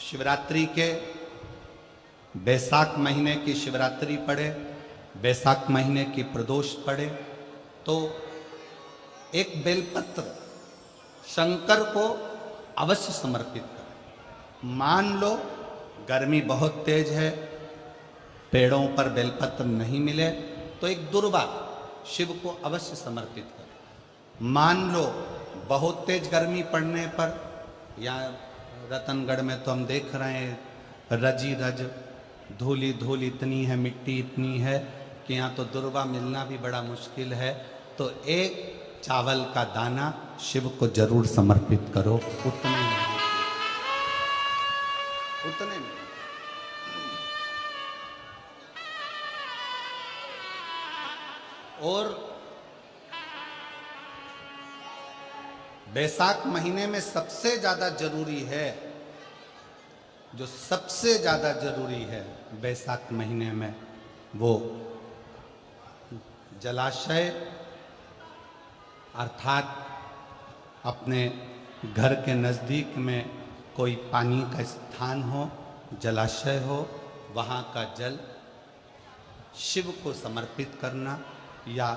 शिवरात्रि के बैसाख महीने की शिवरात्रि पड़े, बैसाख महीने की प्रदोष पड़े, तो एक बेलपत्र शंकर को अवश्य समर्पित करें। मान लो गर्मी बहुत तेज है, पेड़ों पर बेलपत्र नहीं मिले, तो एक दुर्वा शिव को अवश्य समर्पित करें। मान लो बहुत तेज गर्मी पड़ने पर, या रतनगढ़ में तो हम देख रहे हैं रजी रज, धूली धूल इतनी है, मिट्टी इतनी है कि यहाँ तो दुर्वा मिलना भी बड़ा मुश्किल है, तो एक चावल का दाना शिव को जरूर समर्पित करो। उतने में, उतने में। और बैसाख महीने में सबसे ज्यादा जरूरी है, जो सबसे ज्यादा जरूरी है बैसाख महीने में, वो जलाशय अर्थात अपने घर के नज़दीक में कोई पानी का स्थान हो, जलाशय हो, वहाँ का जल शिव को समर्पित करना, या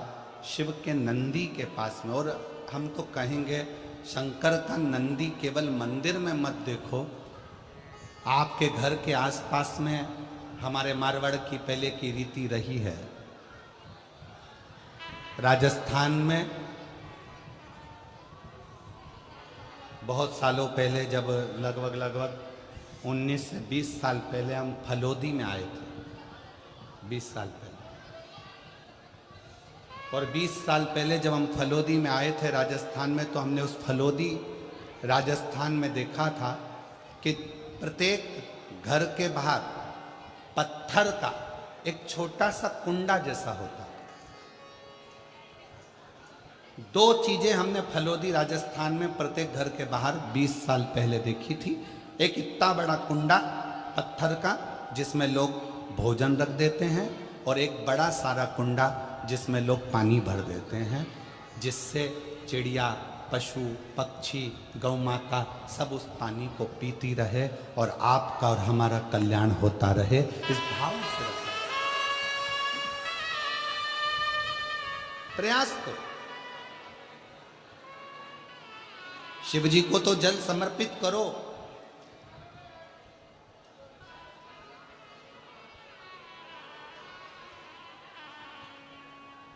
शिव के नंदी के पास में। और हम तो कहेंगे शंकर का नंदी केवल मंदिर में मत देखो, आपके घर के आसपास में हमारे मारवाड़ की पहले की रीति रही है। राजस्थान में बहुत सालों पहले, जब लगभग 19 से 20 साल पहले हम फलोदी में आए थे, 20 साल पहले, और 20 साल पहले जब हम फलोदी में आए थे राजस्थान में, तो हमने उस फलोदी राजस्थान में देखा था कि प्रत्येक घर के बाहर पत्थर का एक छोटा सा कुंडा जैसा होता। दो चीजें हमने फलोदी राजस्थान में प्रत्येक घर के बाहर 20 साल पहले देखी थी। एक इतना बड़ा कुंडा पत्थर का जिसमें लोग भोजन रख देते हैं, और एक बड़ा सारा कुंडा जिसमें लोग पानी भर देते हैं, जिससे चिड़िया, पशु, पक्षी, गौ माता सब उस पानी को पीती रहे और आपका और हमारा कल्याण होता रहे। इस भाव से रखा, प्रयास करो। शिव जी को तो जल समर्पित करो,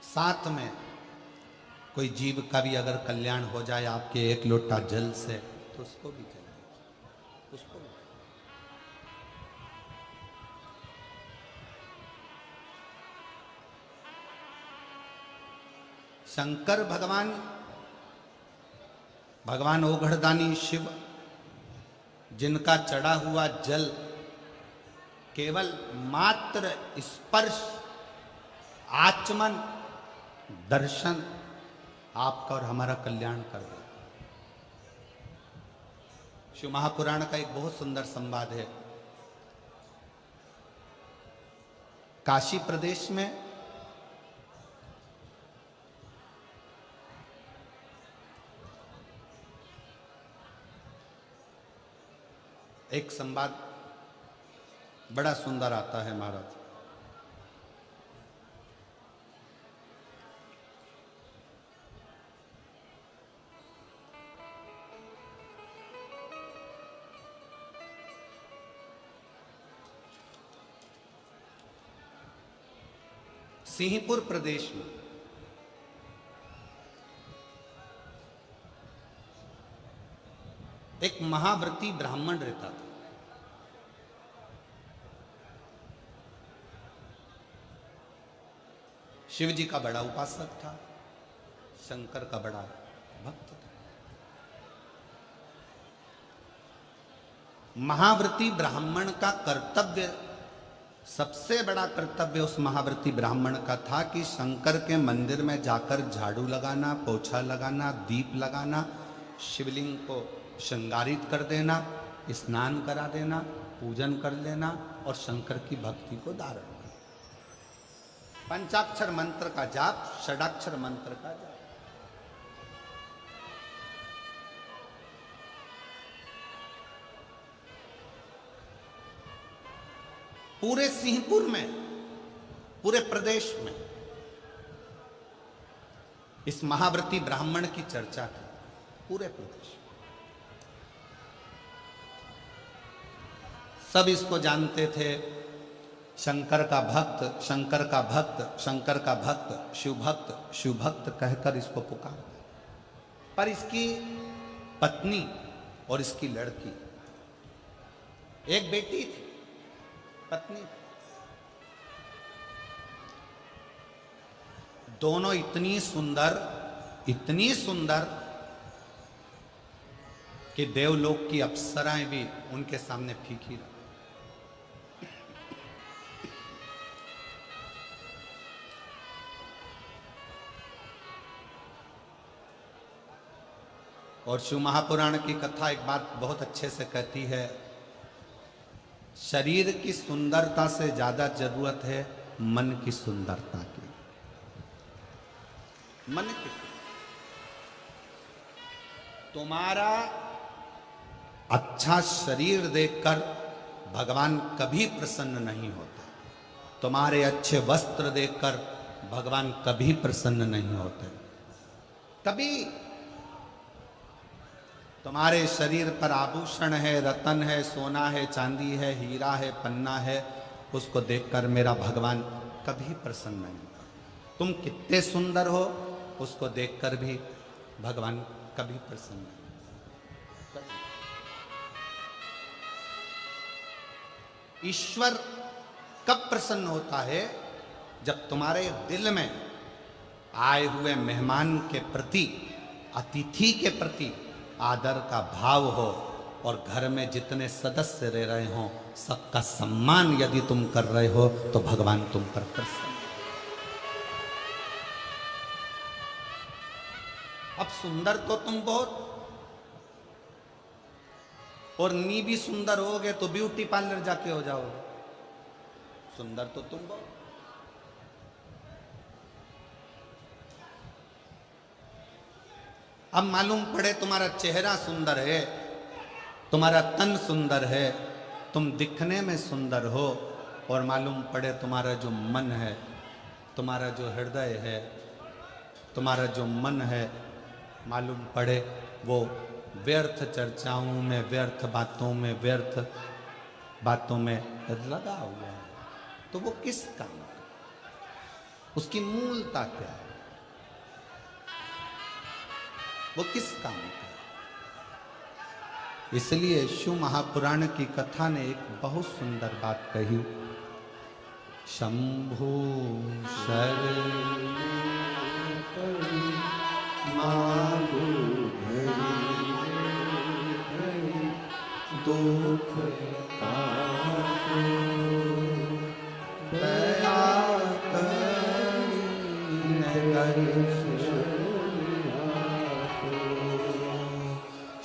साथ में कोई जीव का भी अगर कल्याण हो जाए आपके एक लोटा जल से, तो उसको भी जल दीजिए, उसको भी। शंकर भगवान ओघड़दानी शिव, जिनका चढ़ा हुआ जल केवल मात्र स्पर्श, आचमन, दर्शन आपका और हमारा कल्याण कर दे। शिव महापुराण का एक बहुत सुंदर संवाद है। काशी प्रदेश में एक संवाद बड़ा सुंदर आता है महाराज। सिंहपुर प्रदेश में एक महाव्रती ब्राह्मण रहता था। शिव जी का बड़ा उपासक था, शंकर का बड़ा भक्त था। महाव्रती ब्राह्मण का कर्तव्य, सबसे बड़ा कर्तव्य उस महाव्रती ब्राह्मण का था कि शंकर के मंदिर में जाकर झाड़ू लगाना, पोछा लगाना, दीप लगाना, शिवलिंग को श्रृंगारित कर देना, स्नान करा देना, पूजन कर लेना और शंकर की भक्ति को धारण करना। पंचाक्षर मंत्र का जाप, षडाक्षर मंत्र का जाप। पूरे सिंहपुर में, पूरे प्रदेश में इस महाव्रती ब्राह्मण की चर्चा थी, पूरे प्रदेश में। सब इसको जानते थे, शंकर का भक्त, शंकर का भक्त, शंकर का भक्त, शिव भक्त, शिव भक्त कहकर इसको पुकारते। पर इसकी पत्नी और इसकी लड़की, एक बेटी थी, पत्नी, दोनों इतनी सुंदर कि देवलोक की अप्सराएं भी उनके सामने फीकी रही। और शिव महापुराण की कथा एक बात बहुत अच्छे से कहती है, शरीर की सुंदरता से ज्यादा जरूरत है मन की सुंदरता की। मन की, तुम्हारा अच्छा शरीर देखकर भगवान कभी प्रसन्न नहीं होते, तुम्हारे अच्छे वस्त्र देखकर भगवान कभी प्रसन्न नहीं होते। कभी तुम्हारे शरीर पर आभूषण है, रतन है, सोना है, चांदी है, हीरा है, पन्ना है, उसको देखकर मेरा भगवान कभी प्रसन्न नहीं होता। तुम कितने सुंदर हो उसको देखकर भी भगवान कभी प्रसन्न नहीं। ईश्वर कब प्रसन्न होता है? जब तुम्हारे दिल में आए हुए मेहमान के प्रति, अतिथि के प्रति आदर का भाव हो और घर में जितने सदस्य रह रहे हो सबका सम्मान यदि तुम कर रहे हो तो भगवान तुम पर प्रसन्न। अब सुंदर तो तुम बहुत, और नी भी सुंदर होगे तो ब्यूटी पार्लर जाके हो जाओगे। सुंदर तो तुम बहुत, अब मालूम पड़े तुम्हारा चेहरा सुंदर है, तुम्हारा तन सुंदर है, तुम दिखने में सुंदर हो, और मालूम पड़े तुम्हारा जो मन है, तुम्हारा जो हृदय है, तुम्हारा जो मन है, मालूम पड़े वो व्यर्थ चर्चाओं में, व्यर्थ बातों में, व्यर्थ बातों में लगा हुआ है, तो वो किस काम का? उसकी मूलता क्या है? वो किस काम का? इसलिए शिव महापुराण की कथा ने एक बहुत सुंदर बात कही, शंभु शरण मांगो दुख काटो, दया करी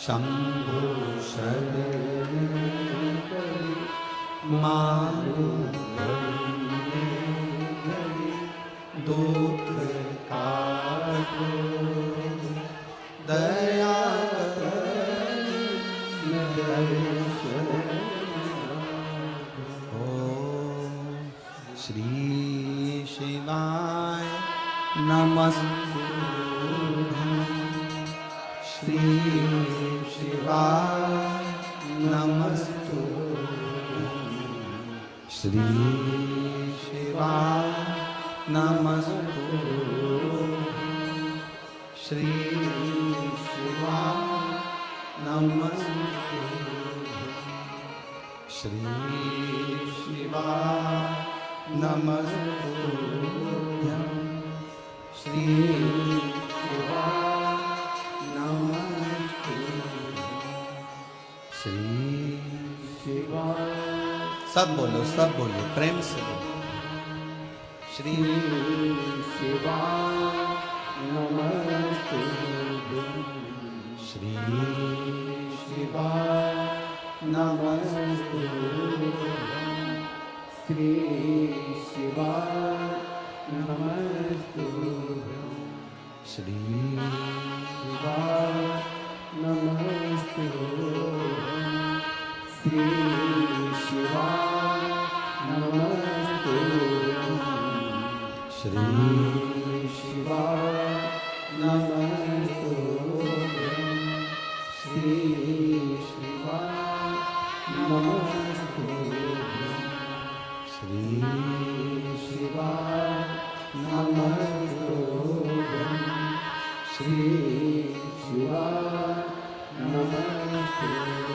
शंभु शरण मांगो दुख काटो, दया ओम श्री शिवाय नमस्तुभ्यं, श्री शिवाय नमस्तुभ्यं, श्री शिवाय नमस्तुभ्यं, श्री शिवाय नमस्तुभ्यं, श्री शिवाय नमस्तुभ्यं, श्री शिवाय नमस्तुभ्यं, श्री शिवाय। सब बोलो, सब बोलो, प्रेम से बोलो, श्री शिवाय नमस्तुभ्यं, श्री शिवाय नमस्तुभ्यं, श्री शिवाय नमस्तुभ्यं, श्री शिवाय नमस्तुभ्यं, श्री शिवाय नमस्तुभ्यं, श्री शिवाय नमस्तुभ्यं श्री शिवाय नमस्तुभ्यं श्री शिवाय नमस्तुभ्यं श्री शिवाय नमस्तुभ्यं।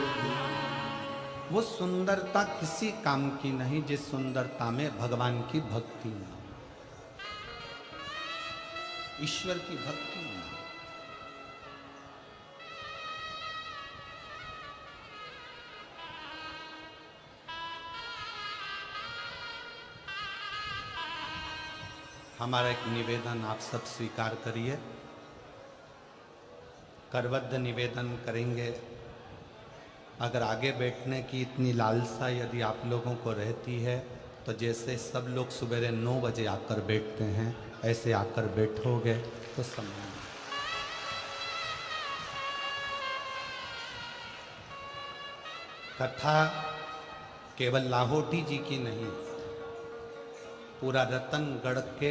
वो सुंदरता किसी काम की नहीं जिस सुंदरता में भगवान की भक्ति ना हो, ईश्वर की भक्ति ना हो। हमारा एक निवेदन आप सब स्वीकार करिए, करबद्ध निवेदन करेंगे। अगर आगे बैठने की इतनी लालसा यदि आप लोगों को रहती है तो जैसे सब लोग सवेरे 9 बजे आकर बैठते हैं ऐसे आकर बैठोगे तो समय। कथा केवल लाहौटी जी की नहीं, पूरा रतनगढ़ के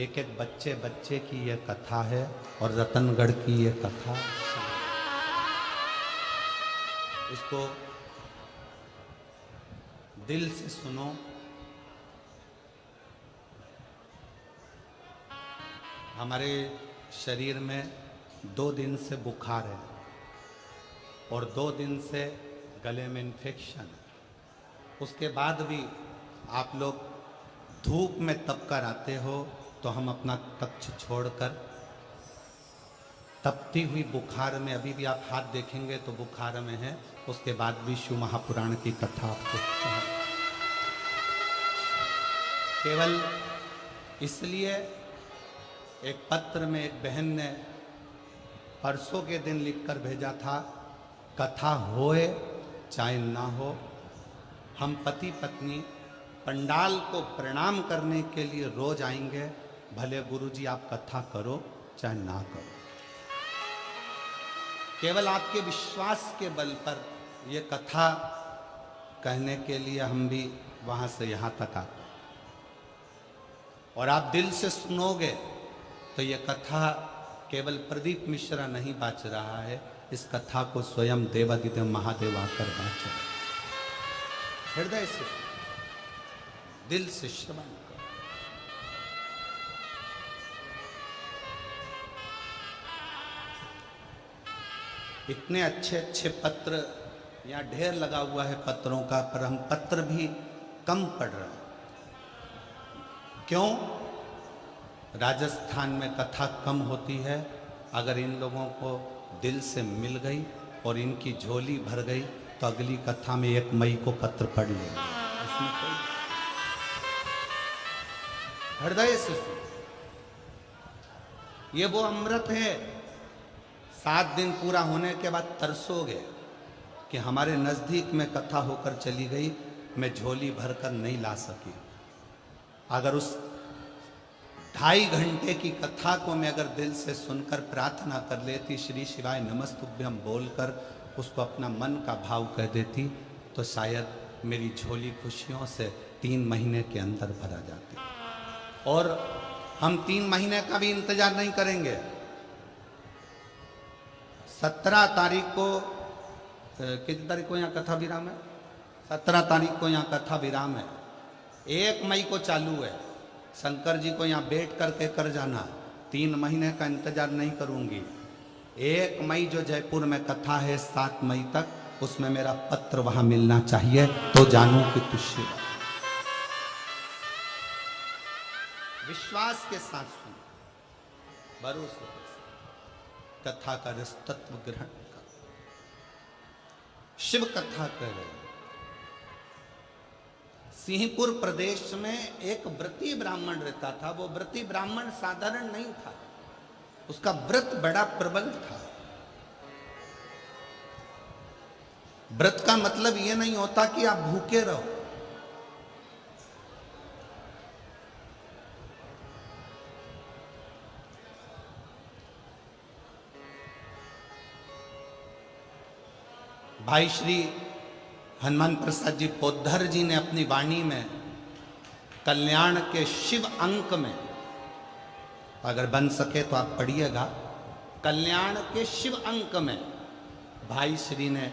एक एक बच्चे बच्चे की ये कथा है और रतनगढ़ की ये कथा। इसको दिल से सुनो। हमारे शरीर में 2 दिन से बुखार है और 2 दिन से गले में इन्फेक्शन है। उसके बाद भी आप लोग धूप में तप कर आते हो तो हम अपना कक्ष छोड़कर तपती हुई बुखार में, अभी भी आप हाथ देखेंगे तो बुखार में है, उसके बाद भी शिव महापुराण की कथा आपको केवल इसलिए। एक पत्र में एक बहन ने परसों के दिन लिखकर भेजा था, कथा होए चाहे ना हो, हम पति पत्नी पंडाल को प्रणाम करने के लिए रोज आएंगे, भले गुरुजी आप कथा करो चाहे ना करो। केवल आपके विश्वास के बल पर ये कथा कहने के लिए हम भी वहां से यहां तक आते, और आप दिल से सुनोगे तो ये कथा केवल प्रदीप मिश्रा नहीं बाच रहा है, इस कथा को स्वयं देवादिदेव महादेव आकर बाच रहे। हृदय से दिल से श्रवण करो। इतने अच्छे अच्छे पत्र यहाँ ढेर लगा हुआ है पत्रों का, पर हम पत्र भी कम पढ़ रहे हैं। क्यों? राजस्थान में कथा कम होती है। अगर इन लोगों को दिल से मिल गई और इनकी झोली भर गई तो अगली कथा में 1 मई को पत्र पढ़ लेंगे। इसमें कोई हृदय से सुन। ये वो अमृत है, 7 दिन पूरा होने के बाद तरसोगे कि हमारे नजदीक में कथा होकर चली गई, मैं झोली भरकर नहीं ला सकी। अगर उस 2.5 घंटे की कथा को मैं अगर दिल से सुनकर प्रार्थना कर लेती, श्री शिवाय नमस्तुभ्यं बोलकर उसको अपना मन का भाव कह देती, तो शायद मेरी झोली खुशियों से 3 महीने के अंदर भरा जाती। और हम 3 महीने का भी इंतजार नहीं करेंगे। 17 तारीख को, कितनी तारीख को यहाँ कथा विराम है? 17 तारीख को यहाँ कथा विराम है। 1 मई को चालू है। शंकर जी को यहाँ बैठ करके कर जाना। 3 महीने का इंतजार नहीं करूंगी। 1 मई जो जयपुर में कथा है 7 मई तक, उसमें मेरा पत्र वहां मिलना चाहिए तो जानूं कि तुझसे विश्वास के साथ सुन, भरोसे के साथ कथा का रस तत्व ग्रहण कर। शिव कथा कह रहे। सिंहपुर प्रदेश में एक व्रती ब्राह्मण रहता था। वो व्रती ब्राह्मण साधारण नहीं था, उसका व्रत बड़ा प्रबल था। व्रत का मतलब यह नहीं होता कि आप भूखे रहो। भाई श्री हनुमान प्रसाद जी पोद्धर जी ने अपनी वाणी में कल्याण के शिव अंक में, अगर बन सके तो आप पढ़िएगा, कल्याण के शिव अंक में भाई श्री ने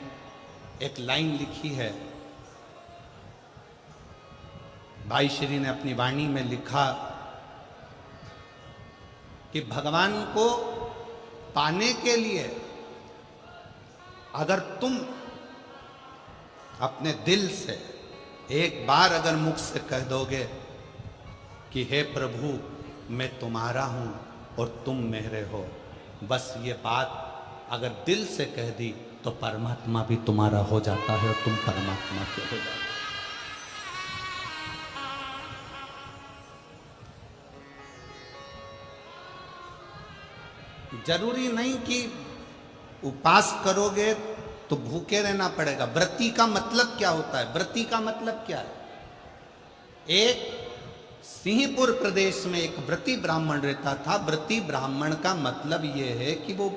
एक लाइन लिखी है। भाई श्री ने अपनी वाणी में लिखा कि भगवान को पाने के लिए अगर तुम अपने दिल से एक बार अगर मुख से कह दोगे कि हे प्रभु मैं तुम्हारा हूं और तुम मेरे हो, बस ये बात अगर दिल से कह दी तो परमात्मा भी तुम्हारा हो जाता है और तुम परमात्मा के हो जाते हो। जरूरी नहीं कि उपास करोगे तो भूखे रहना पड़ेगा। व्रती का मतलब क्या होता है? व्रती का मतलब क्या है? एक सिंहपुर प्रदेश में एक व्रती ब्राह्मण रहता था। व्रती ब्राह्मण का मतलब यह है कि वो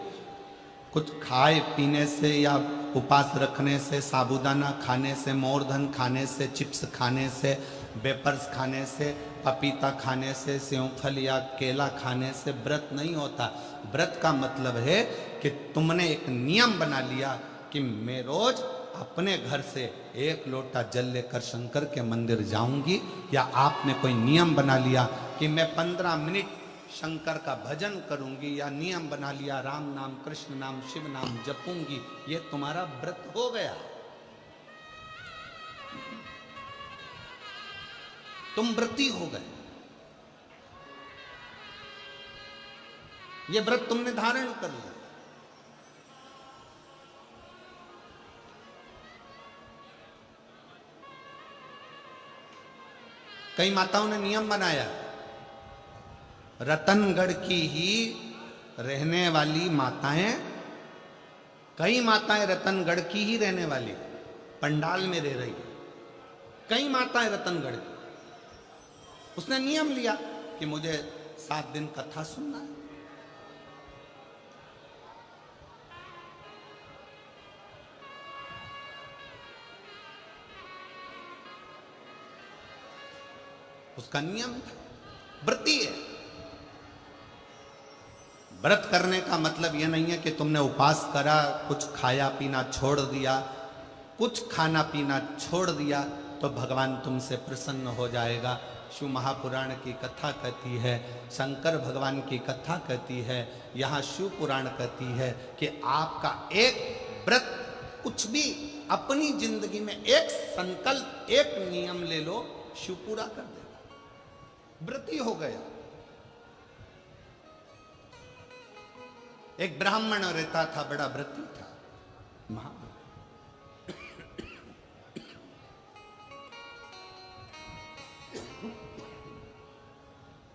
कुछ खाए पीने से या उपास रखने से, साबूदाना खाने से, मोरधन खाने से, चिप्स खाने से, वेपर्स खाने से, पपीता खाने से, सेवफल या केला खाने से व्रत नहीं होता। व्रत का मतलब है कि तुमने एक नियम बना लिया कि मैं रोज अपने घर से एक लोटा जल लेकर शंकर के मंदिर जाऊंगी, या आपने कोई नियम बना लिया कि मैं 15 मिनट शंकर का भजन करूंगी, या नियम बना लिया राम नाम, कृष्ण नाम, शिव नाम जपूंगी, ये तुम्हारा व्रत हो गया। तुम व्रती हो गए। ये व्रत तुमने धारण कर लिया। कई माताओं ने नियम बनाया, रतनगढ़ की ही रहने वाली माताएं, कई माताएं रतनगढ़ की ही रहने वाली पंडाल में रह रही है, कई माताएं रतनगढ़ की। उसने नियम लिया कि मुझे 7 दिन कथा सुनना है। उसका नियम व्रती है। व्रत करने का मतलब यह नहीं है कि तुमने उपास करा, कुछ खाया पीना छोड़ दिया, कुछ खाना पीना छोड़ दिया तो भगवान तुमसे प्रसन्न हो जाएगा। शिव महापुराण की कथा कहती है, शंकर भगवान की कथा कहती है, यहाँ शिव पुराण कहती है कि आपका एक व्रत, कुछ भी अपनी जिंदगी में एक संकल्प, एक नियम ले लो, शिव पूरा कर देगा। व्रती हो गया। एक ब्राह्मण रहता था, बड़ा व्रती था,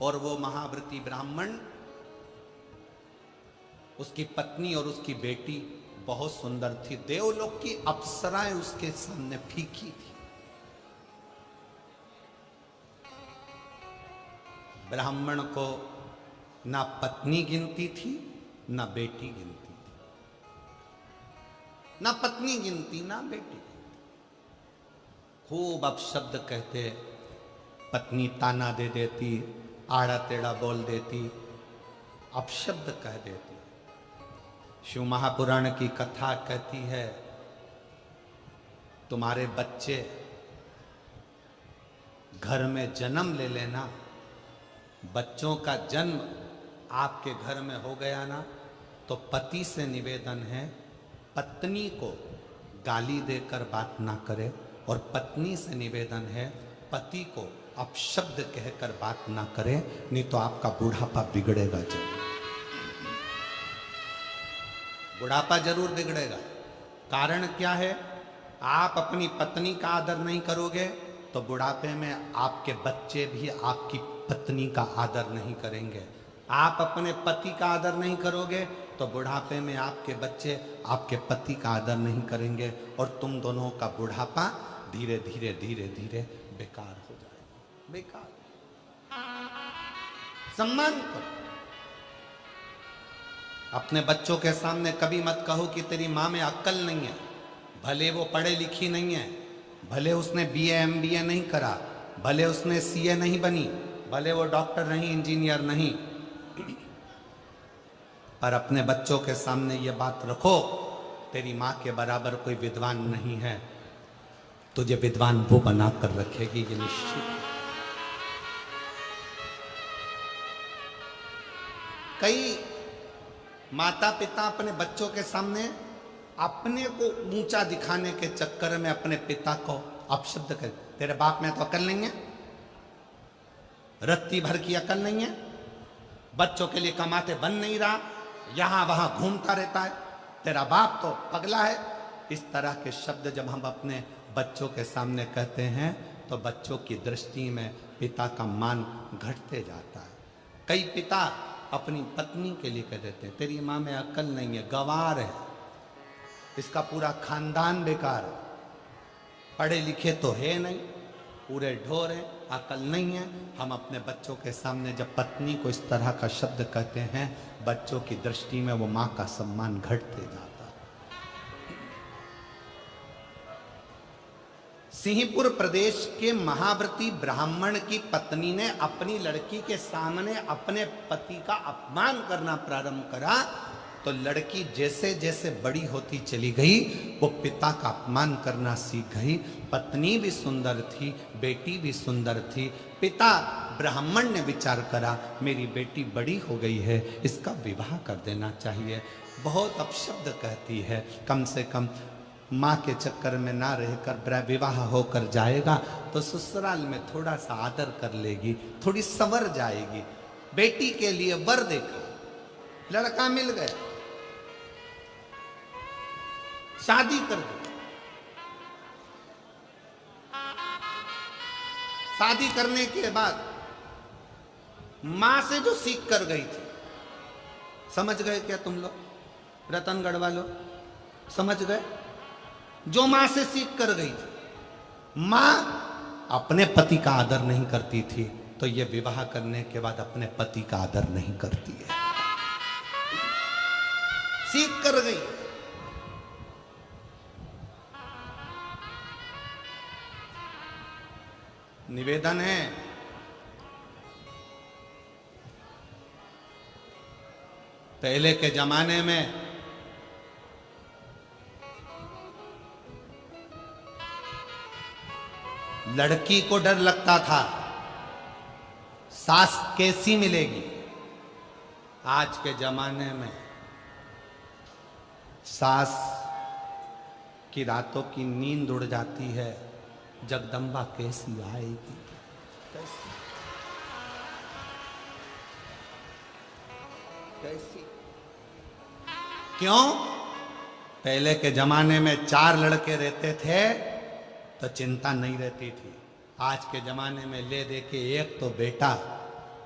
और वो महाव्रती ब्राह्मण, उसकी पत्नी और उसकी बेटी बहुत सुंदर थी। देवलोक की अप्सराएं उसके सामने फीकी थी। ब्राह्मण को ना पत्नी गिनती थी ना बेटी गिनती थी, ना पत्नी गिनती ना बेटी गिनती। खूब अपशब्द कहते, पत्नी ताना दे देती, आड़ा टेढ़ा बोल देती, अपशब्द कह देती। शिव महापुराण की कथा कहती है, तुम्हारे बच्चे घर में जन्म ले लेना, बच्चों का जन्म आपके घर में हो गया ना, तो पति से निवेदन है पत्नी को गाली देकर बात ना करे, और पत्नी से निवेदन है पति को अपशब्द कहकर बात ना करे, नहीं तो आपका बुढ़ापा बिगड़ेगा जरूर। बुढ़ापा जरूर बिगड़ेगा। कारण क्या है? आप अपनी पत्नी का आदर नहीं करोगे तो बुढ़ापे में आपके बच्चे भी आपकी पत्नी का आदर नहीं करेंगे। आप अपने पति का आदर नहीं करोगे तो बुढ़ापे में आपके बच्चे आपके पति का आदर नहीं करेंगे, और तुम दोनों का बुढ़ापा धीरे धीरे धीरे धीरे बेकार हो जाएगा। बेकार। सम्मान करो। अपने बच्चों के सामने कभी मत कहो कि तेरी माँ में अक्ल नहीं है। भले वो पढ़े लिखी नहीं है, भले उसने BA MBA नहीं करा, भले उसने सीए नहीं बनी, भले वो डॉक्टर नहीं, इंजीनियर नहीं, पर अपने बच्चों के सामने ये बात रखो, तेरी माँ के बराबर कोई विद्वान नहीं है, तुझे विद्वान वो बनाकर रखेगी, ये निश्चित। कई माता पिता अपने बच्चों के सामने अपने को ऊंचा दिखाने के चक्कर में अपने पिता को अपशब्द कर, तेरे बाप में तो अकल नहीं है, रत्ती भर की अकल नहीं है, बच्चों के लिए कमाते बन नहीं रहा, यहां वहां घूमता रहता है, तेरा बाप तो पगला है। इस तरह के शब्द जब हम अपने बच्चों के सामने कहते हैं तो बच्चों की दृष्टि में पिता का मान घटते जाता है। कई पिता अपनी पत्नी के लिए कह देते हैं, तेरी माँ में अकल नहीं है, गंवार है, इसका पूरा खानदान बेकार है, पढ़े लिखे तो है नहीं, पूरे ढोर है, अकल नहीं है। हम अपने बच्चों के सामने जब पत्नी को इस तरह का शब्द कहते हैं, बच्चों की दृष्टि में वो माँ का सम्मान घटते जाता है। सिंहपुर प्रदेश के महाव्रती ब्राह्मण की पत्नी ने अपनी लड़की के सामने अपने पति का अपमान करना प्रारंभ करा, तो लड़की जैसे जैसे बड़ी होती चली गई वो पिता का अपमान करना सीख गई। पत्नी भी सुंदर थी, बेटी भी सुंदर थी। पिता ब्राह्मण ने विचार करा, मेरी बेटी बड़ी हो गई है, इसका विवाह कर देना चाहिए। बहुत अपशब्द कहती है, कम से कम माँ के चक्कर में ना रहकर विवाह होकर जाएगा तो ससुराल में थोड़ा सा आदर कर लेगी, थोड़ी संवर जाएगी। बेटी के लिए वर देखा, लड़का मिल गया, शादी कर दी। शादी करने के बाद मां से जो सीख कर गई थी, समझ गए क्या तुम लोग, रतनगढ़ वालों समझ गए? जो मां से सीख कर गई थी, मां अपने पति का आदर नहीं करती थी, तो ये विवाह करने के बाद अपने पति का आदर नहीं करती है, सीख कर गई। निवेदन है, पहले के जमाने में लड़की को डर लगता था सास कैसी मिलेगी। आज के जमाने में सास की रातों की नींद उड़ जाती है, जगदम्बा कैसी आएगी, कैसी कैसी। क्यों? पहले के जमाने में 4 लड़के रहते थे तो चिंता नहीं रहती थी। आज के जमाने में ले दे के एक तो बेटा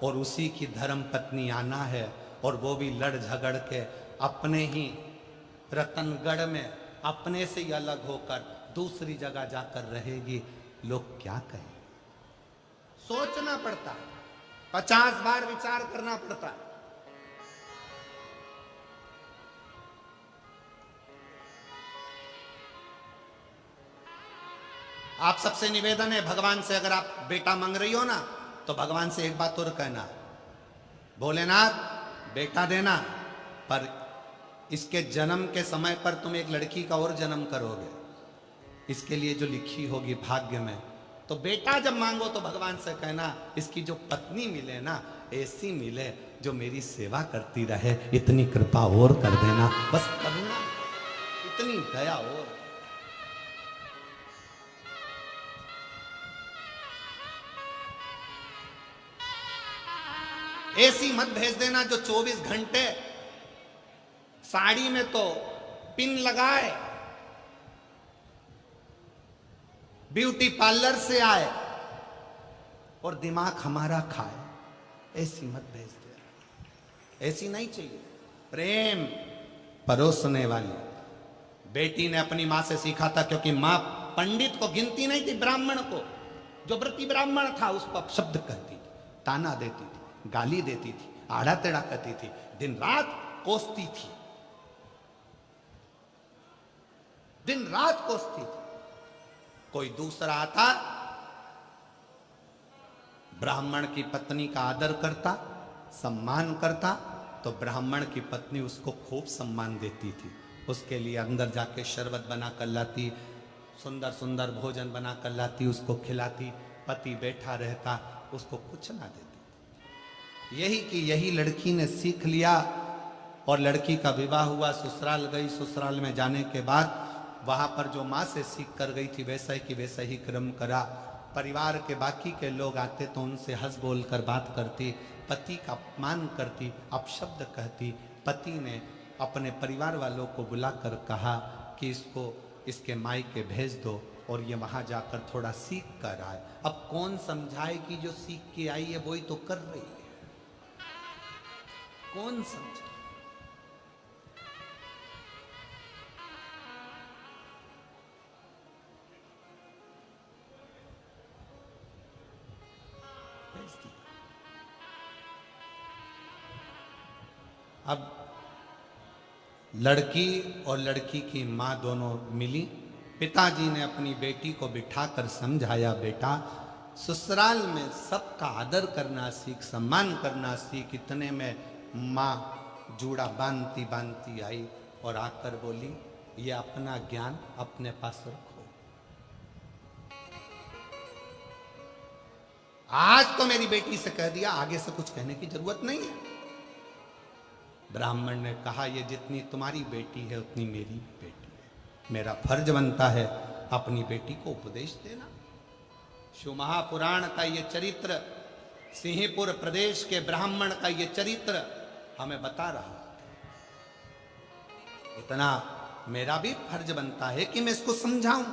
और उसी की धर्म पत्नी आना है, और वो भी लड़ झगड़ के अपने ही रतनगढ़ में अपने से ही अलग होकर दूसरी जगह जाकर रहेगी। लोग क्या कहें? सोचना पड़ता, 50 बार विचार करना पड़ता। आप सबसे निवेदन है, भगवान से अगर आप बेटा मांग रही हो ना, तो भगवान से एक बात और कहना, भोलेनाथ बेटा देना, पर इसके जन्म के समय पर तुम एक लड़की का और जन्म करोगे, इसके लिए जो लिखी होगी भाग्य में। तो बेटा जब मांगो तो भगवान से कहना, इसकी जो पत्नी मिले ना, ऐसी मिले जो मेरी सेवा करती रहे, इतनी कृपा और कर देना, बस करुणा, इतनी दया और। ऐसी मत भेज देना जो 24 घंटे साड़ी में तो पिन लगाए, ब्यूटी पार्लर से आए और दिमाग हमारा खाए। ऐसी मत भेज दे, ऐसी नहीं चाहिए। प्रेम परोसने वाली। बेटी ने अपनी मां से सीखा था, क्योंकि मां पंडित को गिनती नहीं थी, ब्राह्मण को, जो व्रती ब्राह्मण था उस पर शब्द कहती थी, ताना देती थी, गाली देती थी, आड़ा टेढ़ा करती थी, दिन रात कोसती थी, दिन रात कोसती थी। कोई दूसरा आता ब्राह्मण की पत्नी का आदर करता, सम्मान करता, तो ब्राह्मण की पत्नी उसको खूब सम्मान देती थी। उसके लिए अंदर जाके शरबत बना कर लाती, सुंदर सुंदर भोजन बना कर लाती, उसको खिलाती। पति बैठा रहता, उसको कुछ ना देती। यही कि यही लड़की ने सीख लिया और लड़की का विवाह हुआ, ससुराल गई। ससुराल में जाने के बाद वहां पर जो माँ से सीख कर गई थी वैसा ही कि वैसा ही क्रम करा। परिवार के बाकी के लोग आते तो उनसे हंस बोल कर बात करती, पति का अपमान करती, अपशब्द कहती। पति ने अपने परिवार वालों को बुलाकर कहा कि इसको इसके मायके भेज दो और ये वहां जाकर थोड़ा सीख कर आए। अब कौन समझाए कि जो सीख के आई है वही तो कर रही है, कौन समझे? अब लड़की और लड़की की माँ दोनों मिली। पिताजी ने अपनी बेटी को बिठाकर समझाया, बेटा ससुराल में सबका आदर करना सीख, सम्मान करना सीख। इतने में माँ जूड़ा बांधती बांधती आई और आकर बोली, ये अपना ज्ञान अपने पास रखो। आज तो मेरी बेटी से कह दिया, आगे से कुछ कहने की जरूरत नहीं है। ब्राह्मण ने कहा, ये जितनी तुम्हारी बेटी है उतनी मेरी भी बेटी है। मेरा फर्ज बनता है अपनी बेटी को उपदेश देना। शिव महापुराण का ये चरित्र, सिंहपुर प्रदेश के ब्राह्मण का ये चरित्र हमें बता रहा। इतना मेरा भी फर्ज बनता है कि मैं इसको समझाऊं।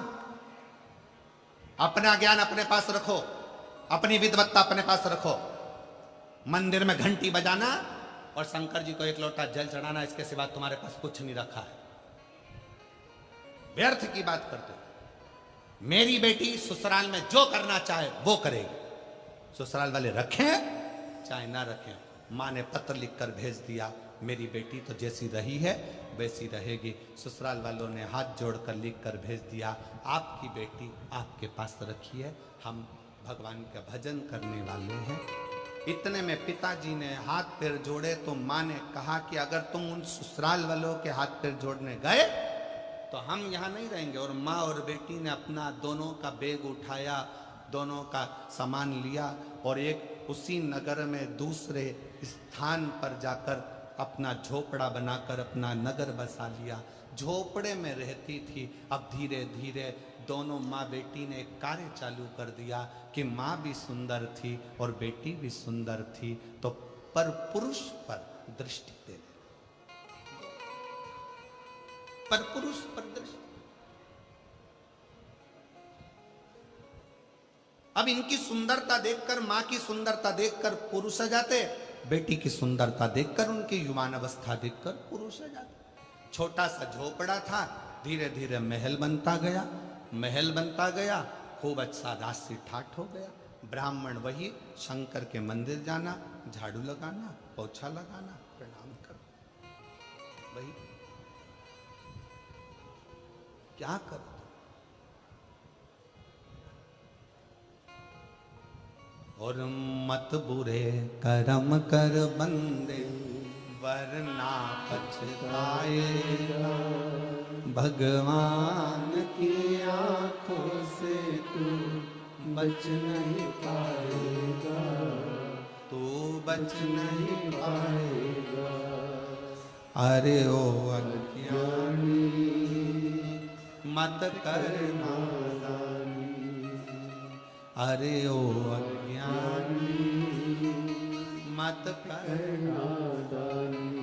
अपना ज्ञान अपने पास रखो, अपनी विद्वत्ता अपने पास रखो। मंदिर में घंटी बजाना और शंकर जी को एक लोटा जल चढ़ाना, इसके सिवा तुम्हारे पास कुछ नहीं रखा है। व्यर्थ की बात करते हो। मेरी बेटी ससुराल में जो करना चाहे वो करेगी। ससुराल वाले रखें चाहे ना रखें, माँ ने पत्र लिखकर भेज दिया, मेरी बेटी तो जैसी रही है वैसी रहेगी। ससुराल वालों ने हाथ जोड़कर लिखकर भेज दिया, आपकी बेटी आपके पास रखी है, हम भगवान का भजन करने वाले हैं। इतने में पिताजी ने हाथ पैर जोड़े तो माँ ने कहा कि अगर तुम उन ससुराल वालों के हाथ पैर जोड़ने गए तो हम यहाँ नहीं रहेंगे। और माँ और बेटी ने अपना दोनों का बैग उठाया, दोनों का सामान लिया और एक उसी नगर में दूसरे स्थान पर जाकर अपना झोपड़ा बनाकर अपना नगर बसा लिया। झोपड़े में रहती थी। अब धीरे धीरे दोनों माँ बेटी ने एक कार्य चालू कर दिया कि माँ भी सुंदर थी और बेटी भी सुंदर थी, तो पर पुरुष पर दृष्टि दे दे। पर पुरुष पर दृष्टि। अब इनकी सुंदरता देखकर, माँ की सुंदरता देखकर पुरुष आ जाते, बेटी की सुंदरता देखकर, उनकी युवान अवस्था देखकर पुरुष आ जाते। छोटा सा झोपड़ा था, धीरे धीरे महल बनता गया, महल बनता गया, खूब अच्छा राशि ठाठ हो गया। ब्राह्मण वही शंकर के मंदिर जाना, झाड़ू लगाना, पोछा लगाना, प्रणाम करना, वही क्या कर। और मत बुरे कर्म कर बंदे वरना पछताएगा, भगवान की आंखों से तू बच नहीं पाएगा, तू बच नहीं पाएगा। अरे ओ अज्ञानी मत कर नादानी, अरे ओ अज्ञानी मत कर नादानी।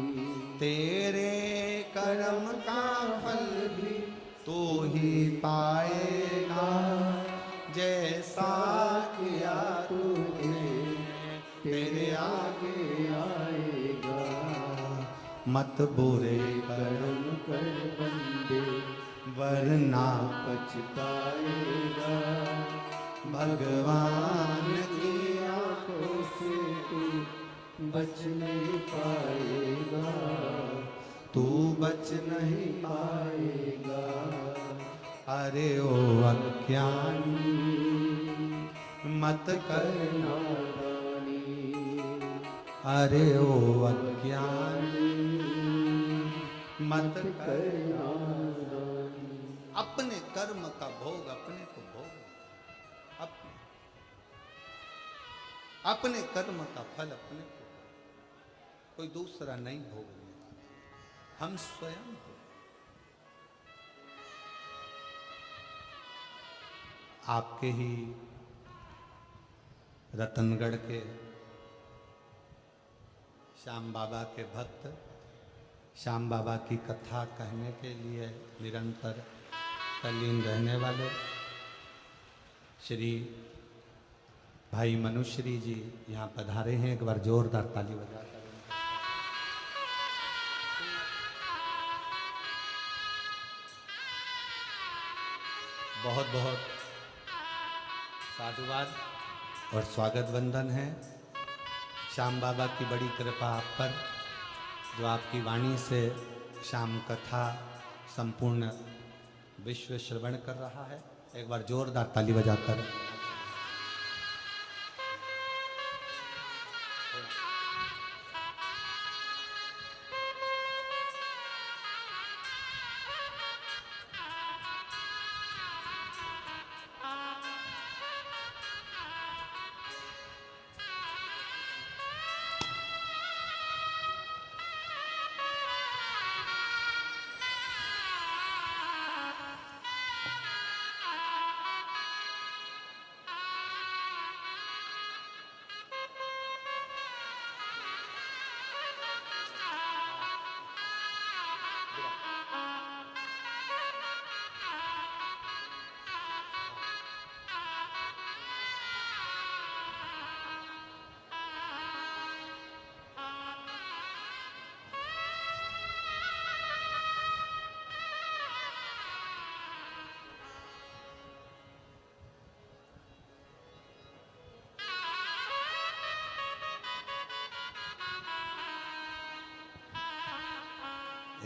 तेरे कर्म का फल भी तू ही पाएगा, जैसा किया तूने तेरे आगे आएगा। मत बुरे कर्म कर बंदे वरना पछताएगा, भगवान की आंखों से तू बच नहीं पाएगा, तू बच नहीं पाएगा। अरे ओ अज्ञानी मत करना दानी, अरे ओ अज्ञानी मत करना दानी। अपने कर्म का भोग अपने को भोग, अपने कर्म का फल अपने को, कोई दूसरा नहीं भोगने वाला, हम स्वयं हो। आपके ही रतनगढ़ के श्याम बाबा के भक्त श्याम बाबा की कथा कहने के लिए निरंतर तल्लीन रहने वाले श्री भाई मनुश्री जी यहाँ पधारे हैं। एक बार जोरदार ताली बजाकर बहुत बहुत साधुवाद और स्वागत वंदन है। श्याम बाबा की बड़ी कृपा आप पर, जो आपकी वाणी से श्याम कथा संपूर्ण विश्व श्रवण कर रहा है। एक बार जोरदार ताली बजाकर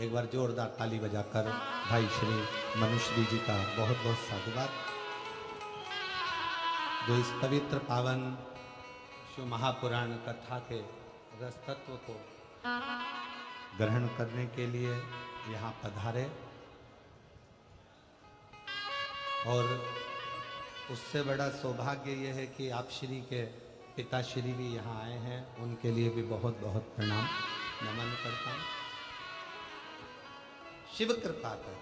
एक बार जोरदार ताली बजाकर भाई श्री मनुश्री जी का बहुत बहुत साधुवाद, जो इस पवित्र पावन शिव महापुराण कथा के रस तत्व को ग्रहण करने के लिए यहाँ पधारे, और उससे बड़ा सौभाग्य यह है कि आप श्री के पिताश्री भी यहाँ आए हैं। उनके लिए भी बहुत बहुत प्रणाम नमन करता हूँ। शिव कृपा कर,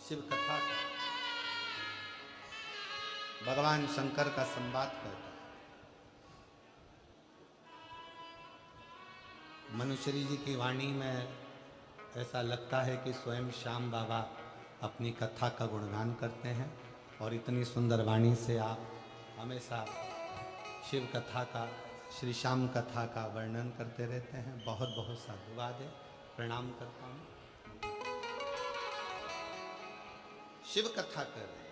शिव कथा कर, भगवान शंकर का संवाद करता है। मनुश्री जी की वाणी में ऐसा लगता है कि स्वयं श्याम बाबा अपनी कथा का गुणगान करते हैं, और इतनी सुंदर वाणी से आप हमेशा शिव कथा का, श्री श्याम कथा का वर्णन करते रहते हैं। बहुत बहुत साधुवाद है, प्रणाम करता हूँ। शिव कथा कर रहे,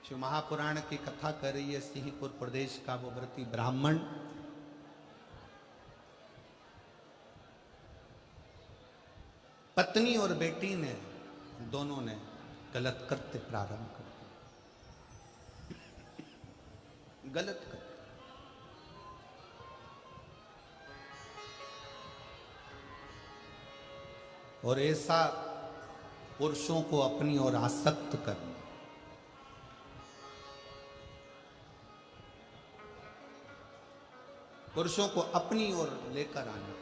शिव महापुराण की कथा कर रही है सिंहपुर प्रदेश का वो व्रती ब्राह्मण। पत्नी और बेटी ने, दोनों ने गलत कृत्य प्रारंभ कर दिया, गलत कृत्य। और ऐसा पुरुषों को अपनी ओर आसक्त करना, पुरुषों को अपनी ओर लेकर आना,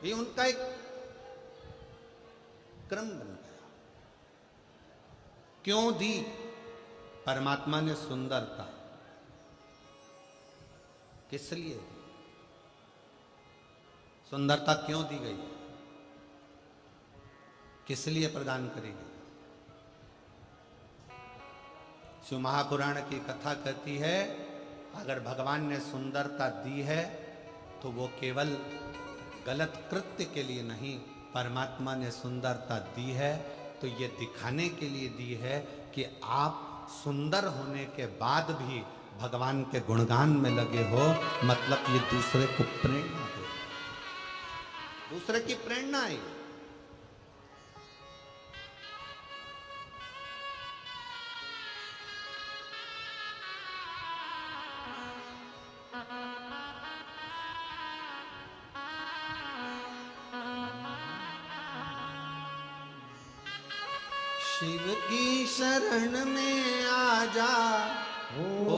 ये उनका एक क्रम बन गया। क्यों दी परमात्मा ने सुंदरता? किस लिए सुंदरता क्यों दी गई? किस लिए प्रदान करेगी? शिव महापुराण की कथा कहती है, अगर भगवान ने सुंदरता दी है तो वो केवल गलत कृत्य के लिए नहीं, परमात्मा ने सुंदरता दी है तो ये दिखाने के लिए दी है कि आप सुंदर होने के बाद भी भगवान के गुणगान में लगे हो। मतलब ये दूसरे को प्रेरणा दे, दूसरे की प्रेरणा है। शिव की शरण में आ जा ओ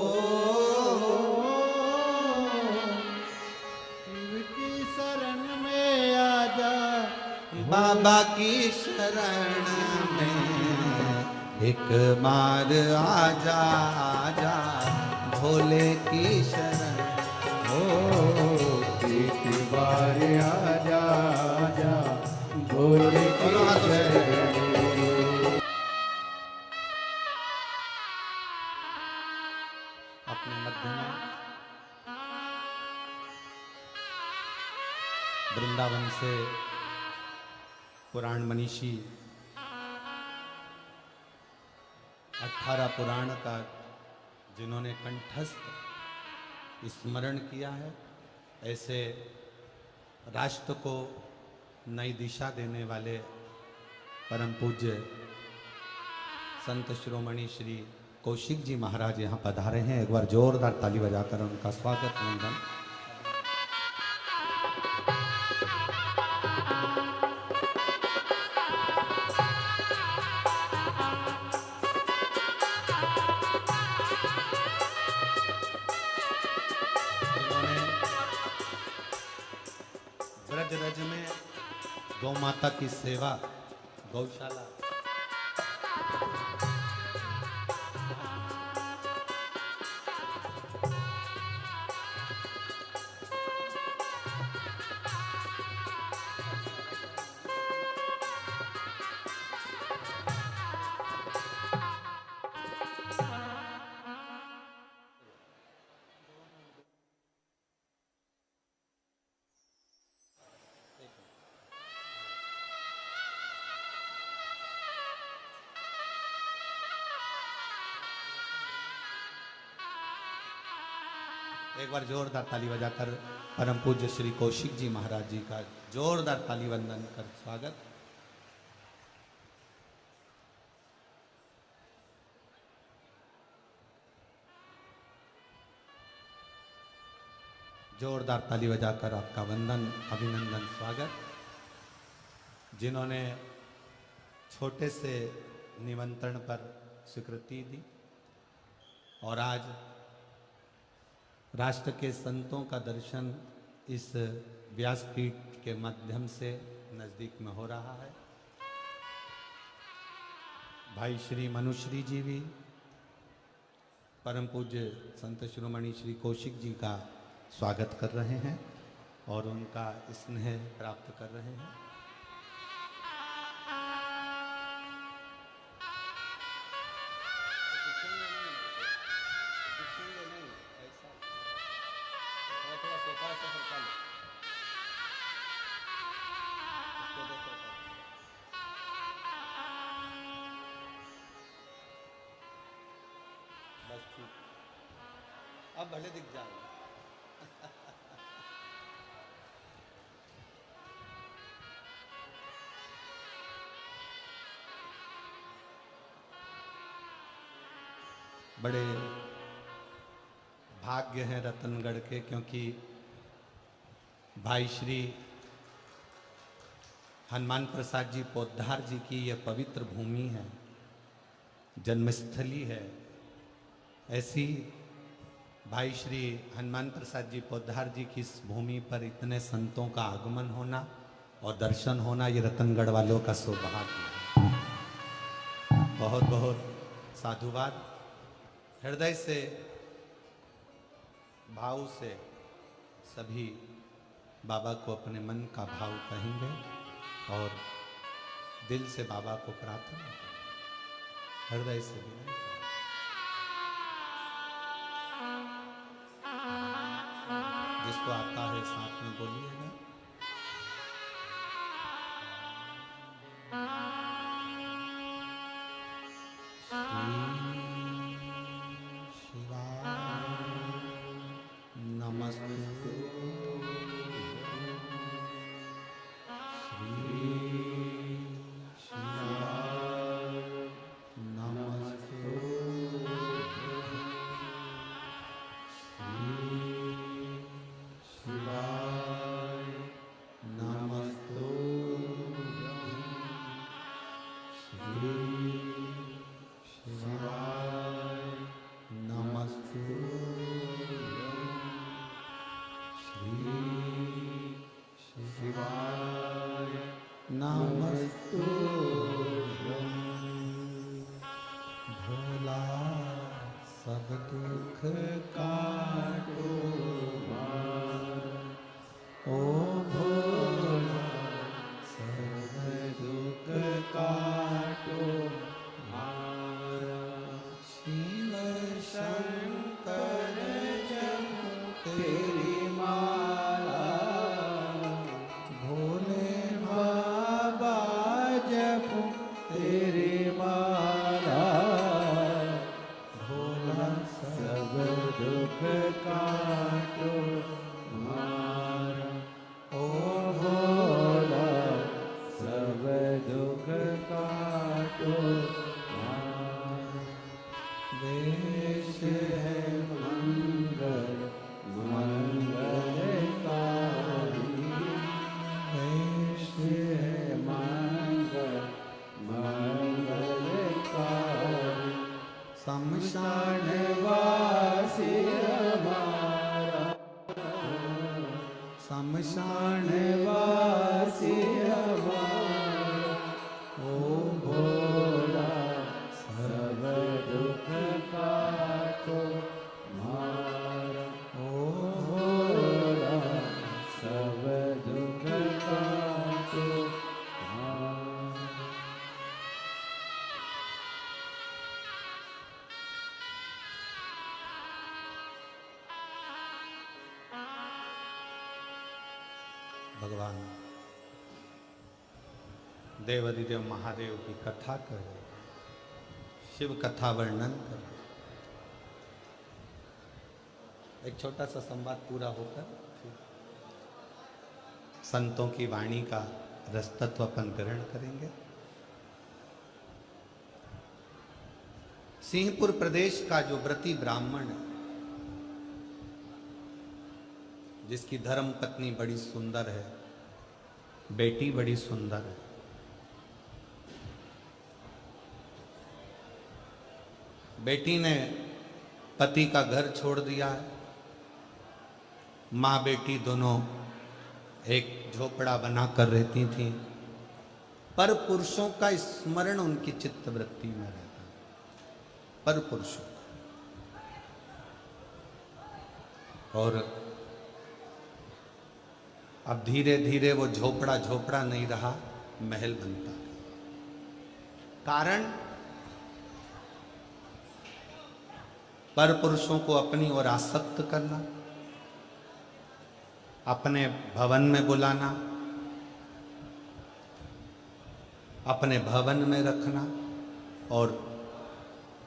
शिव की शरण में आजा, बाबा की शरण में एक बार आजा आजा भोले की शरण ओ एक बार आजा आजा भोले की शरण में। अपने मध्य में वृंदावन से पुराण मनीषी 18 पुराण का जिन्होंने कंठस्थ स्मरण किया है, ऐसे राष्ट्र को नई दिशा देने वाले परम पूज्य संत शिरोमणि श्री कौशिक जी महाराज यहाँ पधारे हैं। एक बार जोरदार ताली बजाकर उनका स्वागत वंदन। जिन्होंने ब्रज रज में गौ माता की सेवा, गौशाला एक बार जोरदार ताली बजाकर परम पूज्य श्री कौशिक जी महाराज जी का जोरदार ताली वंदन कर स्वागत। जोरदार ताली बजाकर आपका वंदन अभिनंदन स्वागत। जिन्होंने छोटे से निमंत्रण पर स्वीकृति दी और आज राष्ट्र के संतों का दर्शन इस व्यासपीठ के माध्यम से नज़दीक में हो रहा है। भाई श्री मनुश्री जी भी परम पूज्य संत शिरोमणि श्री कौशिक जी का स्वागत कर रहे हैं और उनका स्नेह प्राप्त कर रहे हैं। बस ठीक, अब भले दिख जाए। बड़े भाग्य हैं रतनगढ़ के, क्योंकि भाई श्री हनुमान प्रसाद जी पोद्दार जी की यह पवित्र भूमि है, जन्मस्थली है। ऐसी भाई श्री हनुमान प्रसाद जी पोद्दार जी की इस भूमि पर इतने संतों का आगमन होना और दर्शन होना, ये रतनगढ़ वालों का सौभाग्य है। बहुत बहुत साधुवाद। हृदय से भाव से सभी बाबा को अपने मन का भाव कहेंगे और दिल से बाबा को प्रार्थना करेंगे, हृदय से भी। जिसको आता है साथ में बोलिएगा। दुख काटो मारा, ओ भोला सब दुख काटो मारा। शिव शंकर जप तेरी माला, भोले बाबा जप तेरी माला, भोला सब दुख काटो मारा, ओ भोला सब दुख काटो मारा। वेश है मंगल मंगलकारी, वेश है मंगल मंगलकारी। शमशान वासी हमारा, शमशान वासी हमारा, ओ भोला सब दुख काटो मारा, ओ भोला सब दुख काटो मारा। भगवान देवाधिदेव महादेव की कथा कर रहे, शिव कथा वर्णन कर रहे। एक छोटा सा संवाद पूरा होकर फिर संतों की वाणी का रसतत्व अपन ग्रहण करेंगे। सिंहपुर प्रदेश का जो व्रती ब्राह्मण है, जिसकी धर्म पत्नी बड़ी सुंदर है, बेटी बड़ी सुंदर है, बेटी ने पति का घर छोड़ दिया है, माँ बेटी दोनों एक झोपड़ा बनाकर रहती थी, पर पुरुषों का स्मरण उनकी चित्तवृत्ति में रहता है, पर पुरुषों। और अब धीरे धीरे वो झोपड़ा झोपड़ा नहीं रहा, महल बनता गया। कारण पर पुरुषों को अपनी ओर आसक्त करना, अपने भवन में बुलाना, अपने भवन में रखना, और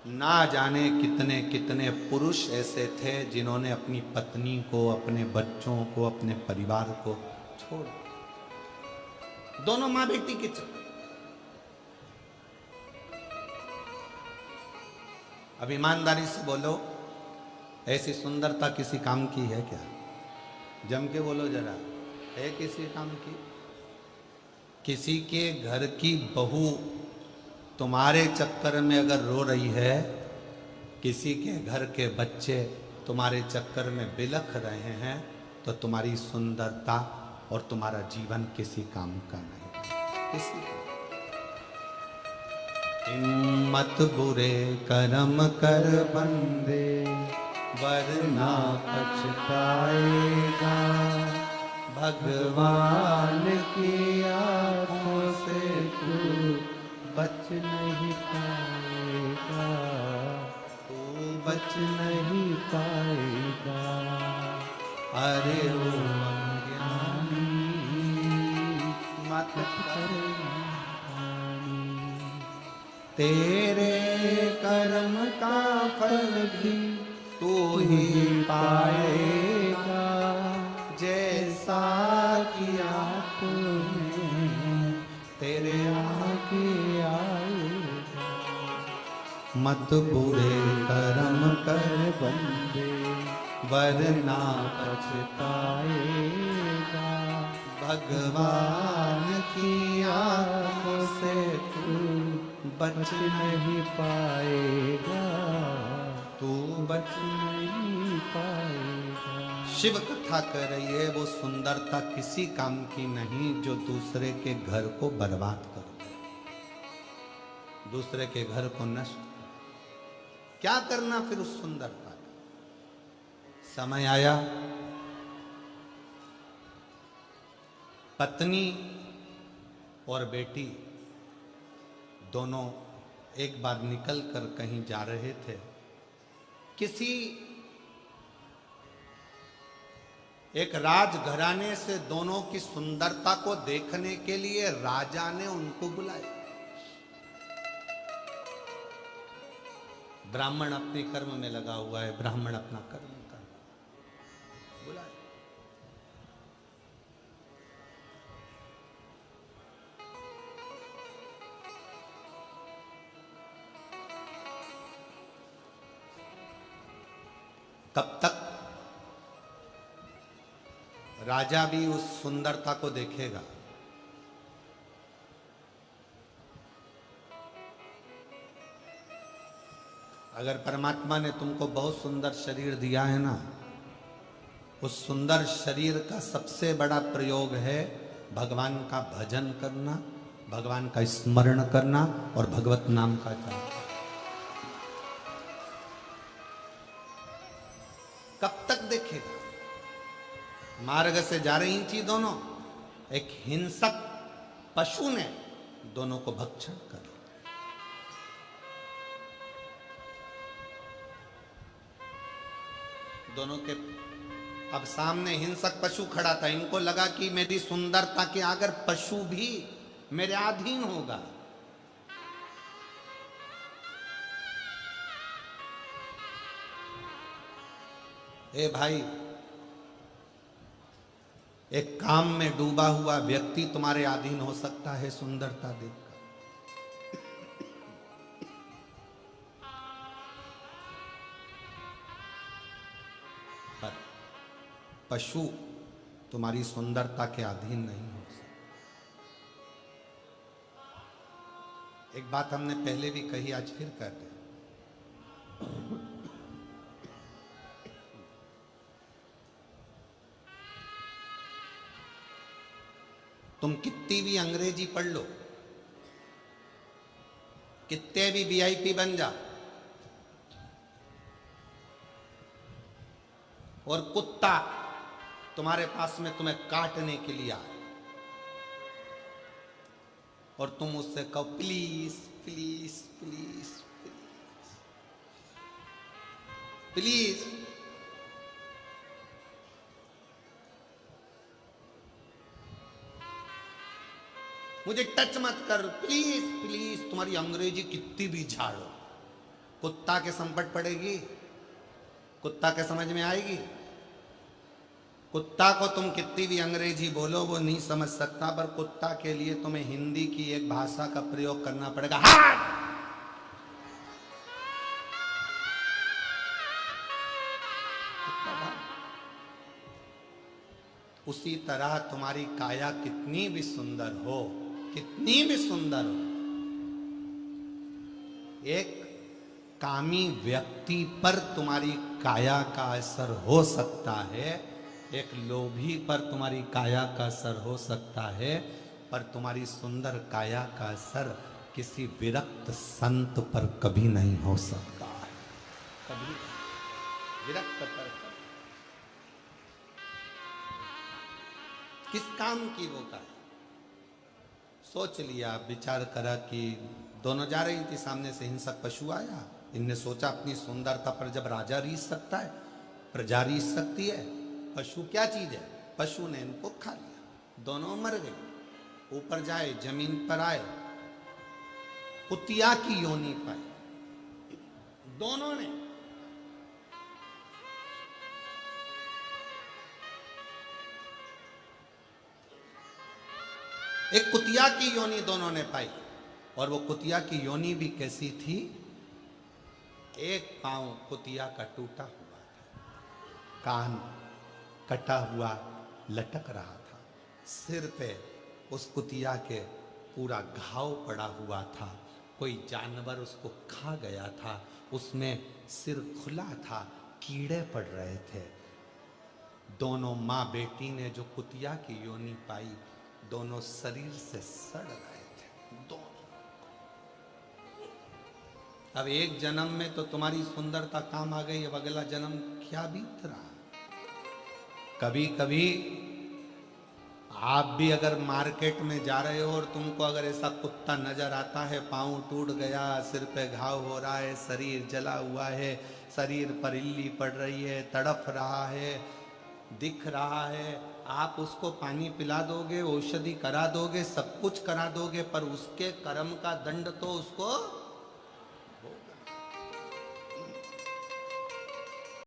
ना जाने कितने कितने पुरुष ऐसे थे जिन्होंने अपनी पत्नी को, अपने बच्चों को, अपने परिवार को छोड़ दिया। दोनों मां बेटी के चक्कर। अब ईमानदारी से बोलो, ऐसी सुंदरता किसी काम की है क्या? जम के बोलो जरा, है किसी काम की? किसी के घर की बहू तुम्हारे चक्कर में अगर रो रही है, किसी के घर के बच्चे तुम्हारे चक्कर में बिलख रहे हैं, तो तुम्हारी सुंदरता और तुम्हारा जीवन किसी काम का नहीं, किसी का। हिम्मत बुरे कर्म कर बंदे, वरना पछताएगा, भगवान की आंखों से तू बच नहीं पाएगा, तू बच नहीं पाएगा। अरे ओ अज्ञानी मत कर तेरे कर्म का फल भी तू ही पाएगा, जैसा किया तूने तेरे आगे आएगा। मत बुरे कर्म कर बंदे, वरना पछताएगा, भगवान की आंखों से तू बच नहीं पाएगा, तू बच नहीं पाएगा। शिव कथा कर रही है, वो सुंदरता किसी काम की नहीं जो दूसरे के घर को बर्बाद कर दे, दूसरे के घर को नष्ट। क्या करना फिर उस सुंदरता का? समय आया, पत्नी और बेटी दोनों एक बार निकल कर कहीं जा रहे थे। किसी एक राजघराने से दोनों की सुंदरता को देखने के लिए राजा ने उनको बुलाया। ब्राह्मण अपने कर्म में लगा हुआ है, ब्राह्मण अपना कर्म कर बुलाया। तब तक राजा भी उस सुंदरता को देखेगा। अगर परमात्मा ने तुमको बहुत सुंदर शरीर दिया है ना, उस सुंदर शरीर का सबसे बड़ा प्रयोग है भगवान का भजन करना, भगवान का स्मरण करना और भगवत नाम का जाप। कब तक देखेगा? मार्ग से जा रही थी दोनों, एक हिंसक पशु ने दोनों को भक्षण कर लिया। दोनों के अब सामने हिंसक पशु खड़ा था। इनको लगा कि मेरी सुंदरता के अगर पशु भी मेरे अधीन होगा। ए भाई, एक काम में डूबा हुआ व्यक्ति तुम्हारे अधीन हो सकता है सुंदरता देखकर। पर पशु तुम्हारी सुंदरता के अधीन नहीं हो सकता। एक बात हमने पहले भी कही, आज फिर कर दे। तुम कितनी भी अंग्रेजी पढ़ लो, कितने भी वीआईपी बन जा, और कुत्ता तुम्हारे पास में तुम्हें काटने के लिए आए और तुम उससे कहो please please please please please, मुझे टच मत कर, प्लीज प्लीज, तुम्हारी अंग्रेजी कितनी भी झाड़ो, कुत्ता के संपट पड़ेगी? कुत्ता के समझ में आएगी? कुत्ता को तुम कितनी भी अंग्रेजी बोलो वो नहीं समझ सकता, पर कुत्ता के लिए तुम्हें हिंदी की एक भाषा का प्रयोग करना पड़ेगा। हाँ! उसी तरह तुम्हारी काया कितनी भी सुंदर हो, कितनी भी सुंदर हो, एक कामी व्यक्ति पर तुम्हारी काया का असर हो सकता है, एक लोभी पर तुम्हारी काया का असर हो सकता है, पर तुम्हारी सुंदर काया का असर किसी विरक्त संत पर कभी नहीं हो सकता है। कभी विरक्त पर किस काम की वो का? सोच लिया, विचार करा कि दोनों जा रही थी, सामने से हिंसक पशु आया। इनने सोचा अपनी सुंदरता पर जब राजा रीझ सकता है, प्रजा रीझ सकती है, पशु क्या चीज है? पशु ने इनको खा लिया, दोनों मर गए। ऊपर जाए, जमीन पर आए, कुतिया की योनि पाई दोनों ने। एक कुतिया की योनि दोनों ने पाई, और वो कुतिया की योनि भी कैसी थी? एक पांव कुतिया का टूटा हुआ था, कान कटा हुआ लटक रहा था, सिर पे उस कुतिया के पूरा घाव पड़ा हुआ था, कोई जानवर उसको खा गया था, उसमें सिर खुला था, कीड़े पड़ रहे थे। दोनों माँ बेटी ने जो कुतिया की योनि पाई, दोनों शरीर से सड़ रहे थे, दोनों। अब एक जन्म में तो तुम्हारी सुंदरता काम आ गई, अब अगला जन्म क्या बीत रहा? कभी कभी आप भी अगर मार्केट में जा रहे हो और तुमको अगर ऐसा कुत्ता नजर आता है, पाँव टूट गया, सिर पे घाव हो रहा है, शरीर जला हुआ है, शरीर पर इल्ली पड़ रही है, तड़फ रहा है, दिख रहा है, आप उसको पानी पिला दोगे, औषधि करा दोगे, सब कुछ करा दोगे, पर उसके कर्म का दंड तो उसको